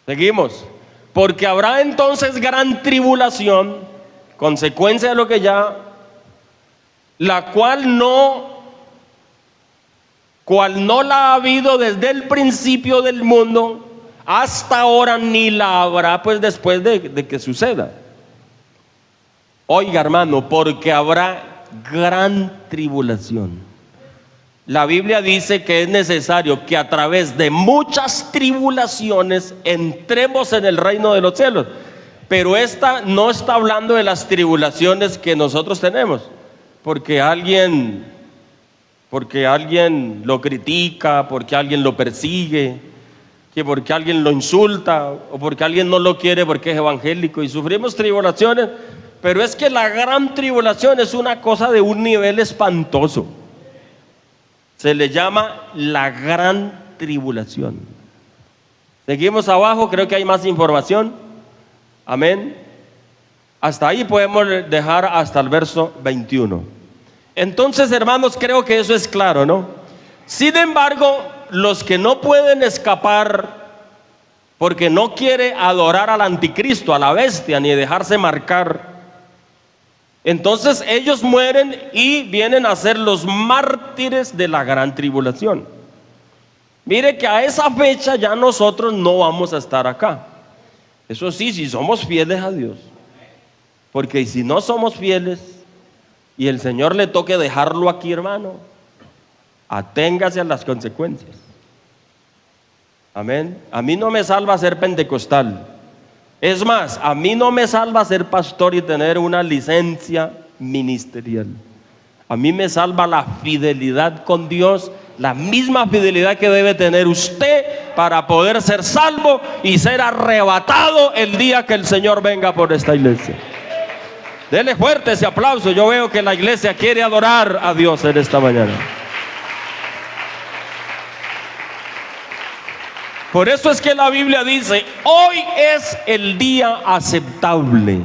Seguimos. Porque habrá entonces gran tribulación, consecuencia de lo que ya, la cual no la ha habido desde el principio del mundo hasta ahora, ni la habrá pues después de que suceda. Oiga, hermano, porque habrá gran tribulación. La Biblia dice que es necesario que a través de muchas tribulaciones entremos en el reino de los cielos. Pero esta no está hablando de las tribulaciones que nosotros tenemos, porque alguien lo critica, porque alguien lo persigue, que porque alguien lo insulta, o porque alguien no lo quiere porque es evangélico, y sufrimos tribulaciones. Pero es que la gran tribulación es una cosa de un nivel espantoso. Se le llama la gran tribulación. Seguimos abajo, creo que hay más información. Amén. Hasta ahí podemos dejar hasta el verso 21. Entonces, hermanos, creo que eso es claro, ¿no? Sin embargo, los que no pueden escapar porque no quiere adorar al anticristo, a la bestia, ni dejarse marcar, entonces ellos mueren y vienen a ser los mártires de la gran tribulación. Mire que a esa fecha ya nosotros no vamos a estar acá. Eso sí, si somos fieles a Dios. Porque si no somos fieles y el Señor le toque dejarlo aquí, hermano, aténgase a las consecuencias. Amén. A mí no me salva ser pentecostal. Es más, a mí no me salva ser pastor y tener una licencia ministerial. A mí me salva la fidelidad con Dios, la misma fidelidad que debe tener usted para poder ser salvo y ser arrebatado el día que el Señor venga por esta iglesia. Dele fuerte ese aplauso. Yo veo que la iglesia quiere adorar a Dios en esta mañana. Por eso es que la Biblia dice: hoy es el día aceptable.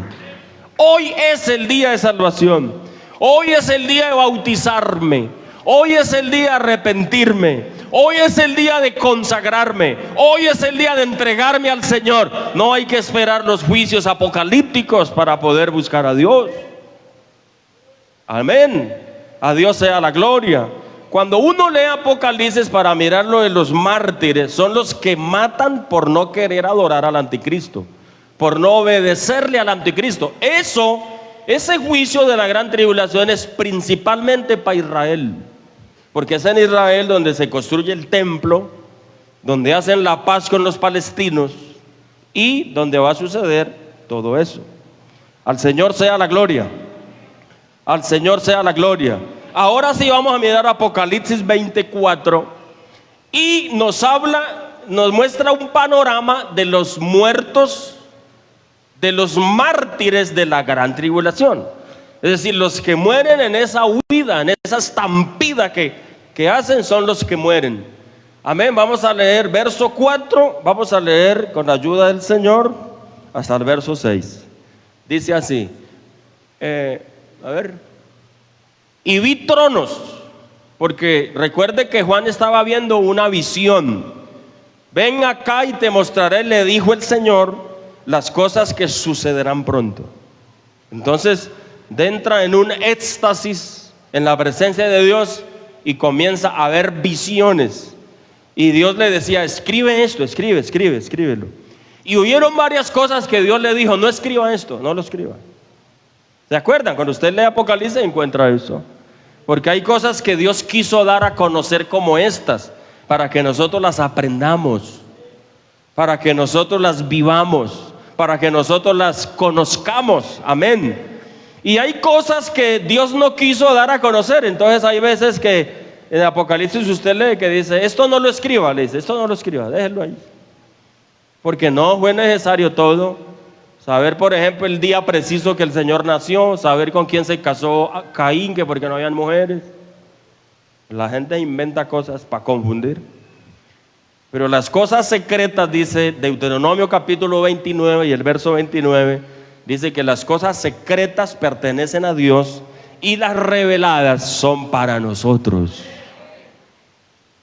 Hoy es el día de salvación. Hoy es el día de bautizarme. Hoy es el día de arrepentirme. Hoy es el día de consagrarme. Hoy es el día de entregarme al Señor. No hay que esperar los juicios apocalípticos para poder buscar a Dios. Amén. A Dios sea la gloria. Cuando uno lee Apocalipsis para mirar lo de los mártires, son los que matan por no querer adorar al anticristo, por no obedecerle al anticristo. Ese juicio de la gran tribulación es principalmente para Israel, porque es en Israel donde se construye el templo, donde hacen la paz con los palestinos y donde va a suceder todo eso. Al Señor sea la gloria. Al Señor sea la gloria. Ahora sí vamos a mirar Apocalipsis 24 y nos muestra un panorama de los muertos, de los mártires de la gran tribulación. Es decir, los que mueren en esa huida, en esa estampida que hacen, son los que mueren. Amén. Vamos a leer verso 4, vamos a leer con la ayuda del Señor hasta el verso 6. Dice así, y vi tronos, porque recuerde que Juan estaba viendo una visión. Ven acá y te mostraré, le dijo el Señor, las cosas que sucederán pronto. Entonces entra en un éxtasis en la presencia de Dios y comienza a ver visiones. Y Dios le decía, escribe esto, escríbelo. Y hubieron varias cosas que Dios le dijo, no escriba esto, no lo escriba. ¿Se acuerdan? Cuando usted lee Apocalipsis encuentra eso. Porque hay cosas que Dios quiso dar a conocer como estas, para que nosotros las aprendamos, para que nosotros las vivamos, para que nosotros las conozcamos. Amén. Y hay cosas que Dios no quiso dar a conocer. Entonces hay veces que en Apocalipsis usted lee que dice, esto no lo escriba, le dice, esto no lo escriba, déjelo ahí. Porque no fue necesario todo. Saber, por ejemplo, el día preciso que el Señor nació, saber con quién se casó Caín, que porque no habían mujeres. La gente inventa cosas para confundir. Pero las cosas secretas, dice Deuteronomio capítulo 29 y el verso 29, dice que las cosas secretas pertenecen a Dios y las reveladas son para nosotros.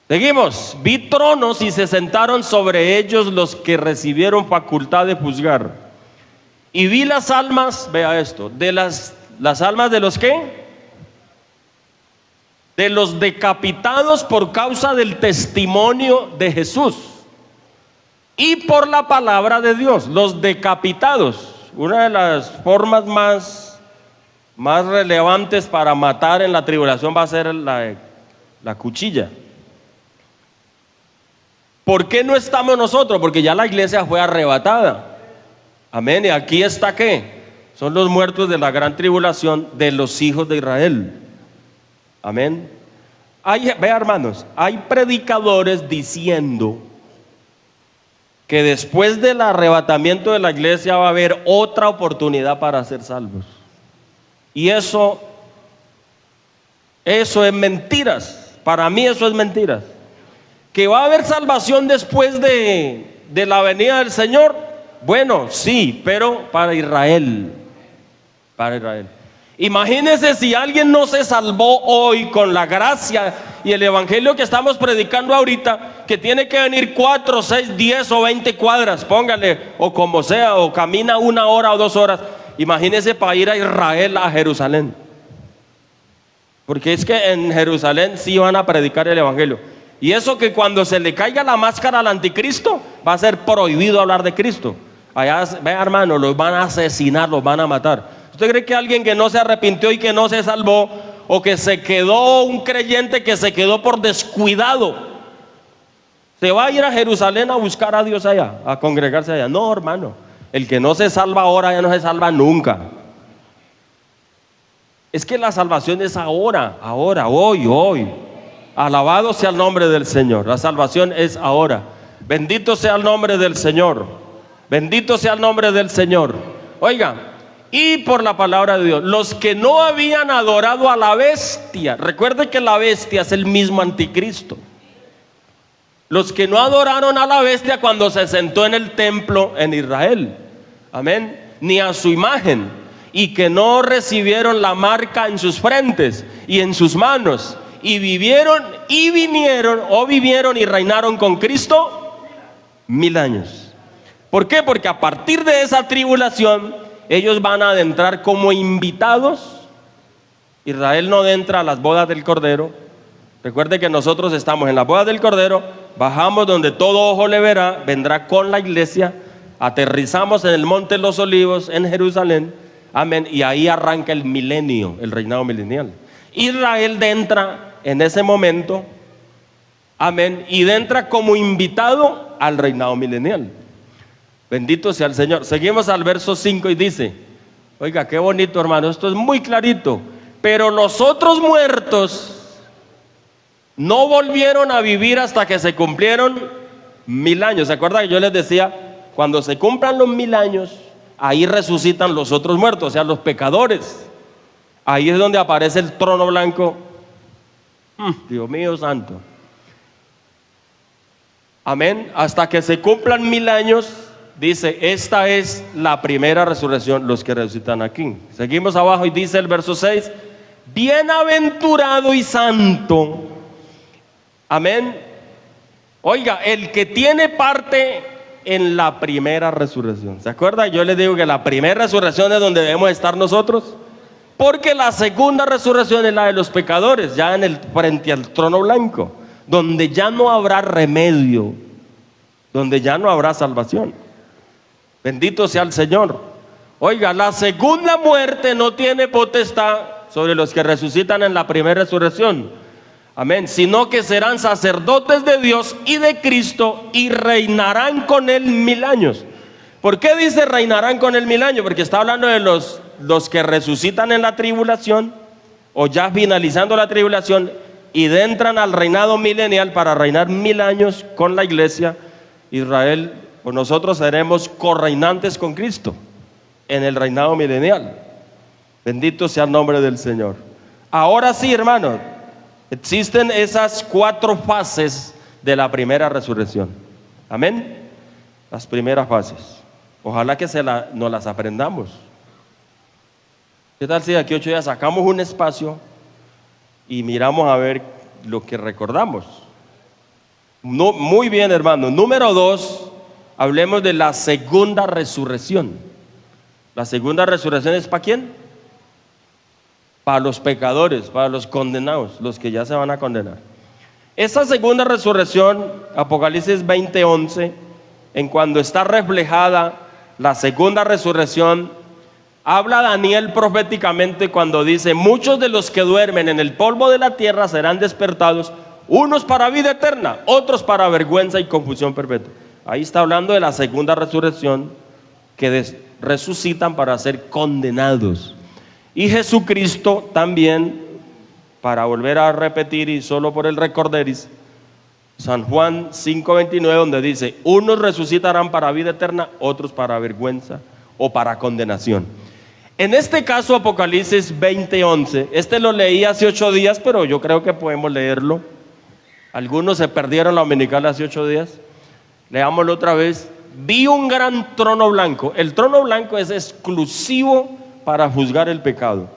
Seguimos, vi tronos y se sentaron sobre ellos los que recibieron facultad de juzgar. Y vi las almas, vea esto, de las almas de los ¿qué? De los decapitados por causa del testimonio de Jesús y por la palabra de Dios. Los decapitados, una de las formas más relevantes para matar en la tribulación va a ser la cuchilla. ¿Por qué no estamos nosotros? Porque ya la iglesia fue arrebatada. Amén. Y aquí está ¿qué? Son los muertos de la gran tribulación de los hijos de Israel. Amén. Vea, hermanos, hay predicadores diciendo que después del arrebatamiento de la iglesia va a haber otra oportunidad para ser salvos. Y eso es mentiras. Para mí eso es mentiras. Que va a haber salvación después de la venida del Señor. Bueno, sí, pero para Israel. Para Israel. Imagínense si alguien no se salvó hoy con la gracia y el evangelio que estamos predicando ahorita, que tiene que venir 4, 6, 10 o 20 cuadras, póngale, o como sea, o camina 1 hora o 2 horas. Imagínense para ir a Israel, a Jerusalén. Porque es que en Jerusalén sí van a predicar el evangelio. Y eso que cuando se le caiga la máscara al anticristo, va a ser prohibido hablar de Cristo. Allá, vea, hermano, los van a asesinar, los van a matar. ¿Usted cree que alguien que no se arrepintió y que no se salvó, o que se quedó, un creyente que se quedó por descuidado, se va a ir a Jerusalén a buscar a Dios allá, a congregarse allá? No, hermano, el que no se salva ahora ya no se salva nunca. Es que la salvación es ahora, hoy. Alabado sea el nombre del Señor. La salvación es ahora. Bendito sea el nombre del Señor. Bendito sea el nombre del Señor. Oiga, y por la palabra de Dios, los que no habían adorado a la bestia, recuerde que la bestia es el mismo anticristo. Los que no adoraron a la bestia cuando se sentó en el templo en Israel, amén, ni a su imagen, y que no recibieron la marca en sus frentes y en sus manos, y vivieron y reinaron con Cristo 1000 años. ¿Por qué? Porque a partir de esa tribulación ellos van a adentrar como invitados. Israel no entra a las bodas del Cordero. Recuerde que nosotros estamos en las bodas del Cordero, bajamos donde todo ojo le verá, vendrá con la iglesia, aterrizamos en el monte de los Olivos en Jerusalén, amén, y ahí arranca el milenio, el reinado milenial. Israel entra en ese momento, amén, y entra como invitado al reinado milenial. Bendito sea el Señor. Seguimos al verso 5 y dice: Oiga, qué bonito, hermano, esto es muy clarito. Pero los otros muertos no volvieron a vivir hasta que se cumplieron 1000 años. ¿Se acuerdan que yo les decía? Cuando se cumplan los 1000 años, ahí resucitan los otros muertos, o sea, los pecadores. Ahí es donde aparece el trono blanco. Dios mío santo. Amén. Hasta que se cumplan 1000 años, dice, esta es la primera resurrección, los que resucitan aquí. Seguimos abajo y dice el verso 6, bienaventurado y santo. Amén. Oiga, el que tiene parte en la primera resurrección. ¿Se acuerda? Yo les digo que la primera resurrección es donde debemos estar nosotros. Porque la segunda resurrección es la de los pecadores, ya frente al trono blanco, donde ya no habrá remedio, donde ya no habrá salvación. Bendito sea el Señor. Oiga, la segunda muerte no tiene potestad sobre los que resucitan en la primera resurrección. Amén. Sino que serán sacerdotes de Dios y de Cristo y reinarán con él 1000 años. ¿Por qué dice reinarán con él 1000 años? Porque está hablando de los que resucitan en la tribulación o ya finalizando la tribulación y entran al reinado milenial para reinar 1000 años con la iglesia. Israel, pues nosotros seremos correinantes con Cristo en el reinado milenial. Bendito sea el nombre del Señor. Ahora sí, hermanos, existen esas 4 fases de la primera resurrección. Amén. Las primeras fases. Ojalá que nos las aprendamos. ¿Qué tal si de aquí a 8 días sacamos un espacio y miramos a ver lo que recordamos? No, muy bien, hermano. Número 2, hablemos de la segunda resurrección. La segunda resurrección es ¿para quién? Para los pecadores, para los condenados, los que ya se van a condenar. Esa segunda resurrección, Apocalipsis 20:11, en cuando está reflejada la segunda resurrección, habla Daniel proféticamente cuando dice: muchos de los que duermen en el polvo de la tierra serán despertados, unos para vida eterna, otros para vergüenza y confusión perpetua. Ahí está hablando de la segunda resurrección, que resucitan para ser condenados. Y Jesucristo también, para volver a repetir y solo por el recorderis, San Juan 5:29, donde dice: unos resucitarán para vida eterna, otros para vergüenza o para condenación. En este caso, Apocalipsis 20:11, este lo leí hace 8 días, pero yo creo que podemos leerlo. Algunos se perdieron la dominical hace 8 días. Leámoslo otra vez. Vi un gran trono blanco. El trono blanco es exclusivo para juzgar el pecado.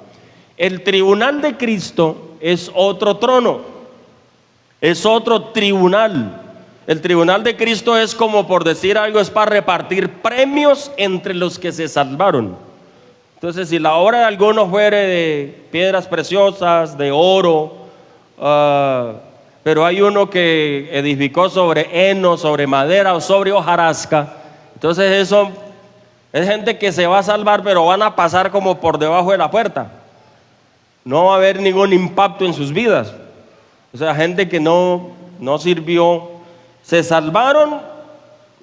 El tribunal de Cristo es otro trono. Es otro tribunal. El tribunal de Cristo es, como por decir algo, es para repartir premios entre los que se salvaron. Entonces, si la obra de alguno fuere de piedras preciosas, de oro, pero hay uno que edificó sobre heno, sobre madera o sobre hojarasca, entonces eso es gente que se va a salvar, pero van a pasar como por debajo de la puerta. No va a haber ningún impacto en sus vidas. O sea, gente que no sirvió, se salvaron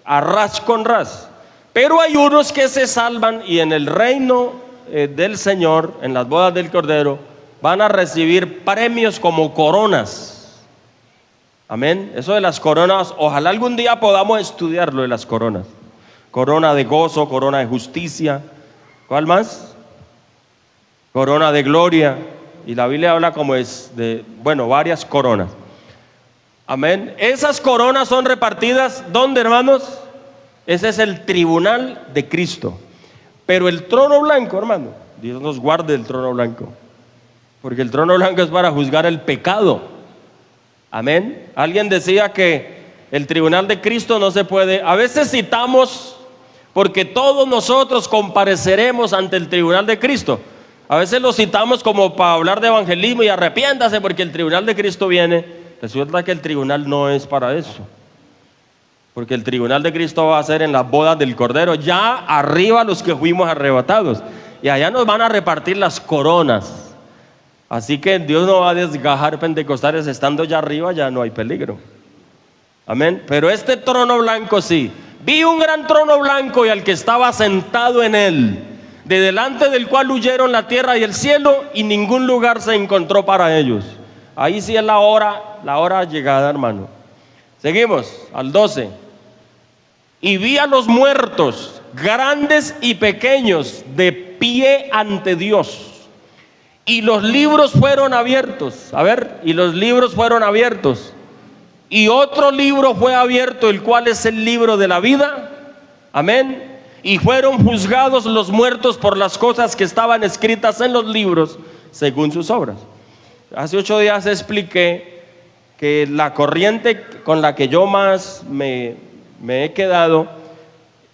a ras con ras. Pero hay unos que se salvan y en el reino del Señor, en las bodas del Cordero, van a recibir premios como coronas. Amén. Eso de las coronas, ojalá algún día podamos estudiar lo de las coronas. Corona de gozo, corona de justicia. ¿Cuál más? Corona de gloria. Y la Biblia habla como es de, varias coronas. Amén. Esas coronas son repartidas, ¿dónde, hermanos? Ese es el tribunal de Cristo. Pero el trono blanco, hermano, Dios nos guarde el trono blanco, porque el trono blanco es para juzgar el pecado. Amén. Alguien decía que el tribunal de Cristo no se puede. A veces citamos, porque todos nosotros compareceremos ante el tribunal de Cristo. A veces lo citamos como para hablar de evangelismo y arrepiéntase porque el tribunal de Cristo viene. Resulta que el tribunal no es para eso, porque el tribunal de Cristo va a ser en las bodas del Cordero, ya arriba los que fuimos arrebatados, y allá nos van a repartir las coronas. Así que Dios no va a desgajar pentecostales estando ya arriba, ya no hay peligro. Amén. Pero este trono blanco sí. Vi un gran trono blanco y al que estaba sentado en él, de delante del cual huyeron la tierra y el cielo, y ningún lugar se encontró para ellos. Ahí sí es la hora llegada, hermano. Seguimos al 12. Y vi a los muertos, grandes y pequeños, de pie ante Dios. Y los libros fueron abiertos. A ver, y los libros fueron abiertos. Y otro libro fue abierto, el cual es el libro de la vida. Amén. Y fueron juzgados los muertos por las cosas que estaban escritas en los libros, según sus obras. Hace 8 días expliqué que la corriente con la que yo más me he quedado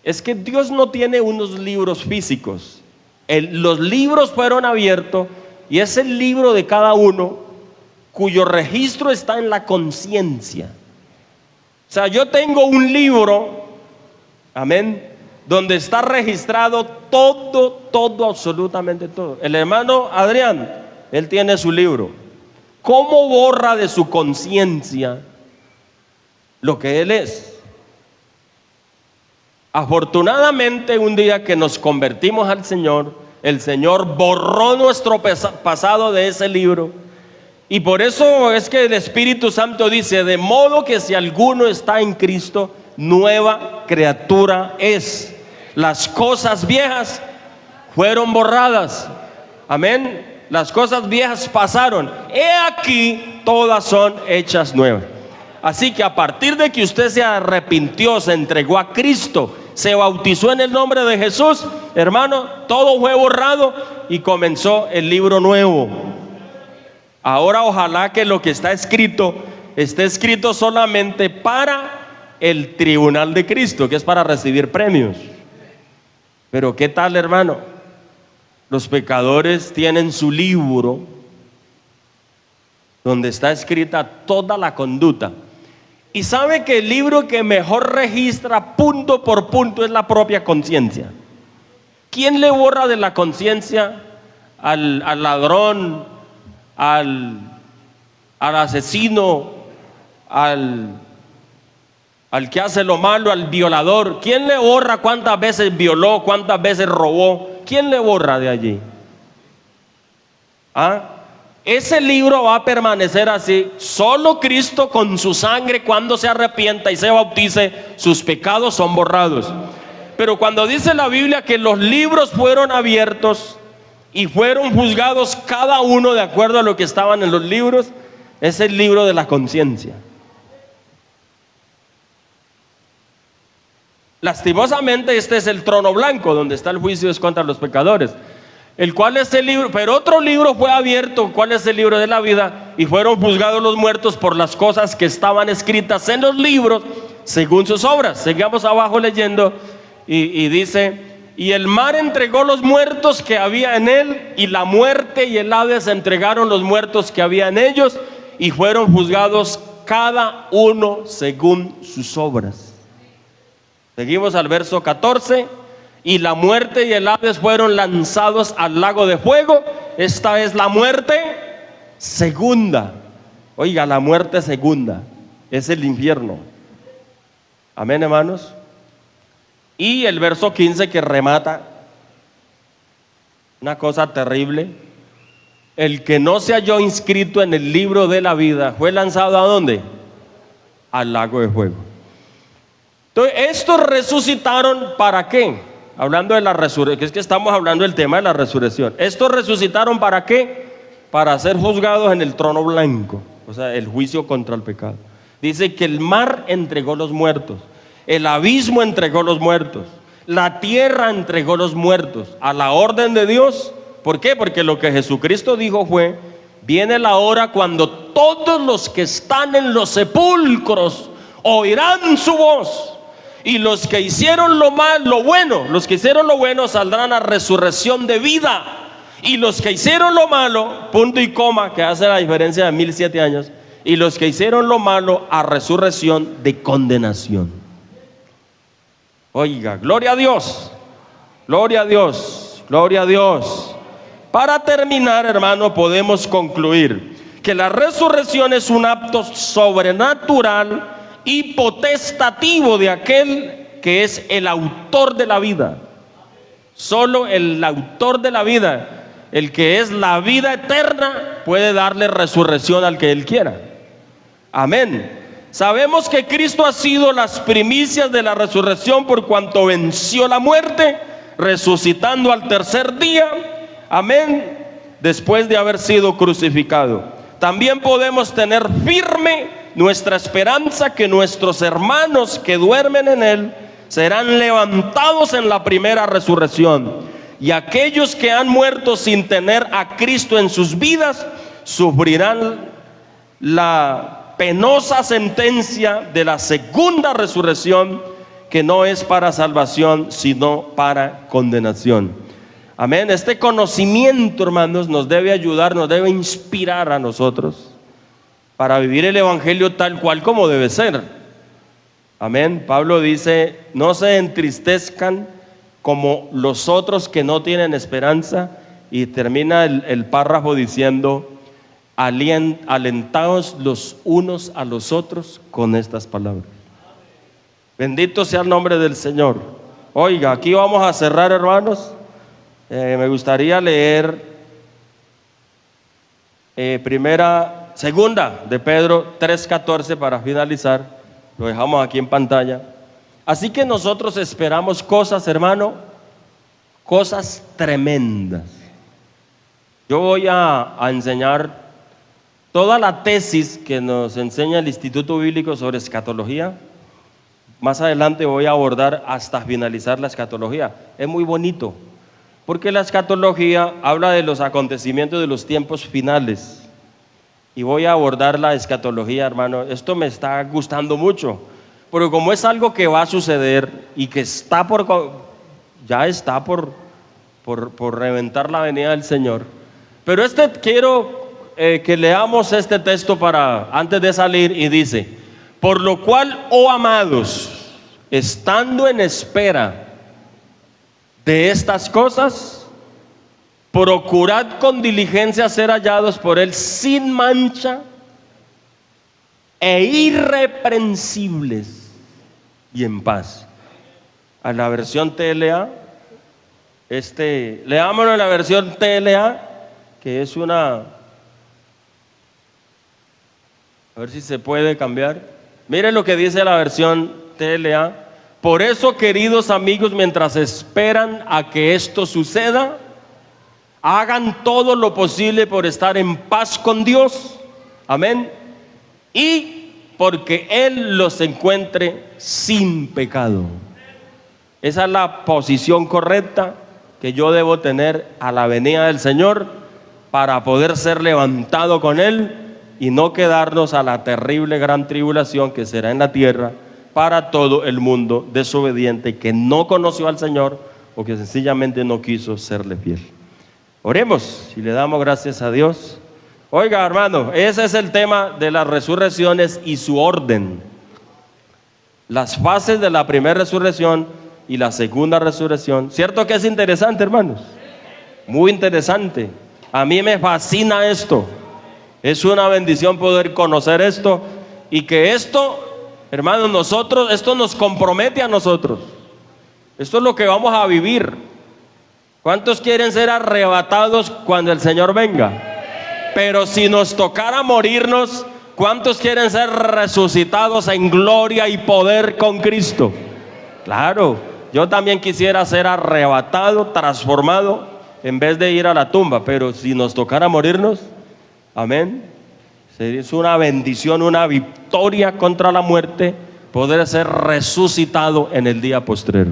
es que Dios no tiene unos libros físicos. Los libros fueron abiertos y es el libro de cada uno cuyo registro está en la conciencia. O sea, yo tengo un libro, amén, donde está registrado todo, absolutamente todo. El hermano Adrián, él tiene su libro. ¿Cómo borra de su conciencia lo que él es? Afortunadamente, un día que nos convertimos al Señor, el Señor borró nuestro pasado de ese libro. Y por eso es que el Espíritu Santo dice: de modo que si alguno está en Cristo, nueva criatura es. Las cosas viejas fueron borradas. Amén. Las cosas viejas pasaron. He aquí, todas son hechas nuevas. Así que a partir de que usted se arrepintió, se entregó a Cristo, se bautizó en el nombre de Jesús, hermano, todo fue borrado y comenzó el libro nuevo. Ahora ojalá que lo que está escrito esté escrito solamente para el tribunal de Cristo, que es para recibir premios. Pero ¿qué tal, hermano? Los pecadores tienen su libro donde está escrita toda la conducta. Y sabe que el libro que mejor registra punto por punto es la propia conciencia. ¿Quién le borra de la conciencia al ladrón, al asesino, al que hace lo malo, al violador? ¿Quién le borra cuántas veces violó, cuántas veces robó? ¿Quién le borra de allí? Ese libro va a permanecer así. Solo Cristo con su sangre, cuando se arrepienta y se bautice, sus pecados son borrados. Pero cuando dice la Biblia que los libros fueron abiertos y fueron juzgados cada uno de acuerdo a lo que estaban en los libros, es el libro de la conciencia. Lastimosamente este es el trono blanco donde está el juicio es contra los pecadores, el cual es el libro, pero otro libro fue abierto, ¿cuál es el libro de la vida? Y fueron juzgados los muertos por las cosas que estaban escritas en los libros según sus obras. Seguimos abajo leyendo y dice: y el mar entregó los muertos que había en él, y la muerte y el Hades entregaron los muertos que había en ellos, y fueron juzgados cada uno según sus obras. Seguimos al verso 14. Y la muerte y el Hades fueron lanzados al lago de fuego. Esta es la muerte segunda. Oiga, la muerte segunda es el infierno. Amén, hermanos. Y el verso 15 que remata una cosa terrible: el que no se halló inscrito en el libro de la vida fue lanzado ¿a dónde? Al lago de fuego. Entonces, estos resucitaron ¿para qué? Hablando de la resurrección, es que estamos hablando del tema de la resurrección. Estos resucitaron ¿para qué? Para ser juzgados en el trono blanco, o sea, el juicio contra el pecado. Dice que el mar entregó los muertos, el abismo entregó los muertos, la tierra entregó los muertos a la orden de Dios. ¿Por qué? Porque lo que Jesucristo dijo fue: viene la hora cuando todos los que están en los sepulcros oirán su voz. Y los que hicieron lo bueno, los que hicieron lo bueno saldrán a resurrección de vida. Y los que hicieron lo malo, punto y coma, que hace la diferencia de 1007 años. Y los que hicieron lo malo, a resurrección de condenación. Oiga, gloria a Dios, gloria a Dios, gloria a Dios. Para terminar, hermano, podemos concluir que la resurrección es un acto sobrenatural y potestativo de aquel que es el autor de la vida. Solo el autor de la vida, el que es la vida eterna, puede darle resurrección al que Él quiera. Amén. Sabemos que Cristo ha sido las primicias de la resurrección por cuanto venció la muerte, resucitando al tercer día. Amén. Después de haber sido crucificado. También podemos tener firme nuestra esperanza que nuestros hermanos que duermen en Él serán levantados en la primera resurrección. Y aquellos que han muerto sin tener a Cristo en sus vidas sufrirán la penosa sentencia de la segunda resurrección, que no es para salvación sino para condenación. Amén. Este conocimiento, hermanos, nos debe ayudar, nos debe inspirar a nosotros para vivir el evangelio tal cual como debe ser. Amén. Pablo dice: no se entristezcan como los otros que no tienen esperanza, y termina el párrafo diciendo: alentaos los unos a los otros con estas palabras. Bendito sea el nombre del Señor. Oiga, aquí vamos a cerrar, hermanos. Me gustaría leer segunda de Pedro 3:14 para finalizar. Lo dejamos aquí en pantalla. Así que nosotros esperamos cosas, hermano, cosas tremendas. Yo voy a enseñar toda la tesis que nos enseña el Instituto Bíblico sobre escatología. Más adelante voy a abordar hasta finalizar la escatología. Es muy bonito, porque la escatología habla de los acontecimientos de los tiempos finales. Y voy a abordar la escatología, hermano. Esto me está gustando mucho, porque como es algo que va a suceder y que ya está por reventar la venida del Señor. Pero quiero que leamos este texto antes de salir, y dice: por lo cual, oh amados, estando en espera de estas cosas, procurad con diligencia ser hallados por Él sin mancha e irreprensibles y en paz. A la versión TLA, leámoslo en la versión TLA, que es a ver si se puede cambiar. Miren lo que dice la versión TLA: por eso, queridos amigos, mientras esperan a que esto suceda, hagan todo lo posible por estar en paz con Dios. Amén. Y porque Él los encuentre sin pecado. Esa es la posición correcta que yo debo tener a la venida del Señor, para poder ser levantado con Él y no quedarnos a la terrible gran tribulación que será en la tierra para todo el mundo desobediente que no conoció al Señor o que sencillamente no quiso serle fiel. Oremos y le damos gracias a Dios. Oiga, hermano, ese es el tema de las resurrecciones y su orden. Las fases de la primera resurrección y la segunda resurrección. ¿Cierto que es interesante, hermanos? Muy interesante. A mí me fascina esto. Es una bendición poder conocer esto, y que esto, hermanos, esto nos compromete a nosotros. Esto es lo que vamos a vivir. ¿Cuántos quieren ser arrebatados cuando el Señor venga? Pero si nos tocara morirnos, ¿cuántos quieren ser resucitados en gloria y poder con Cristo? Claro, yo también quisiera ser arrebatado, transformado, en vez de ir a la tumba. Pero si nos tocara morirnos, amén, es una bendición, una victoria contra la muerte, poder ser resucitado en el día postrero.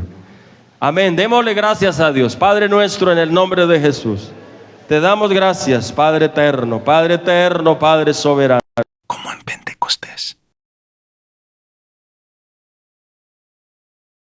Amén. Démosle gracias a Dios. Padre nuestro, en el nombre de Jesús, te damos gracias, Padre eterno, Padre soberano.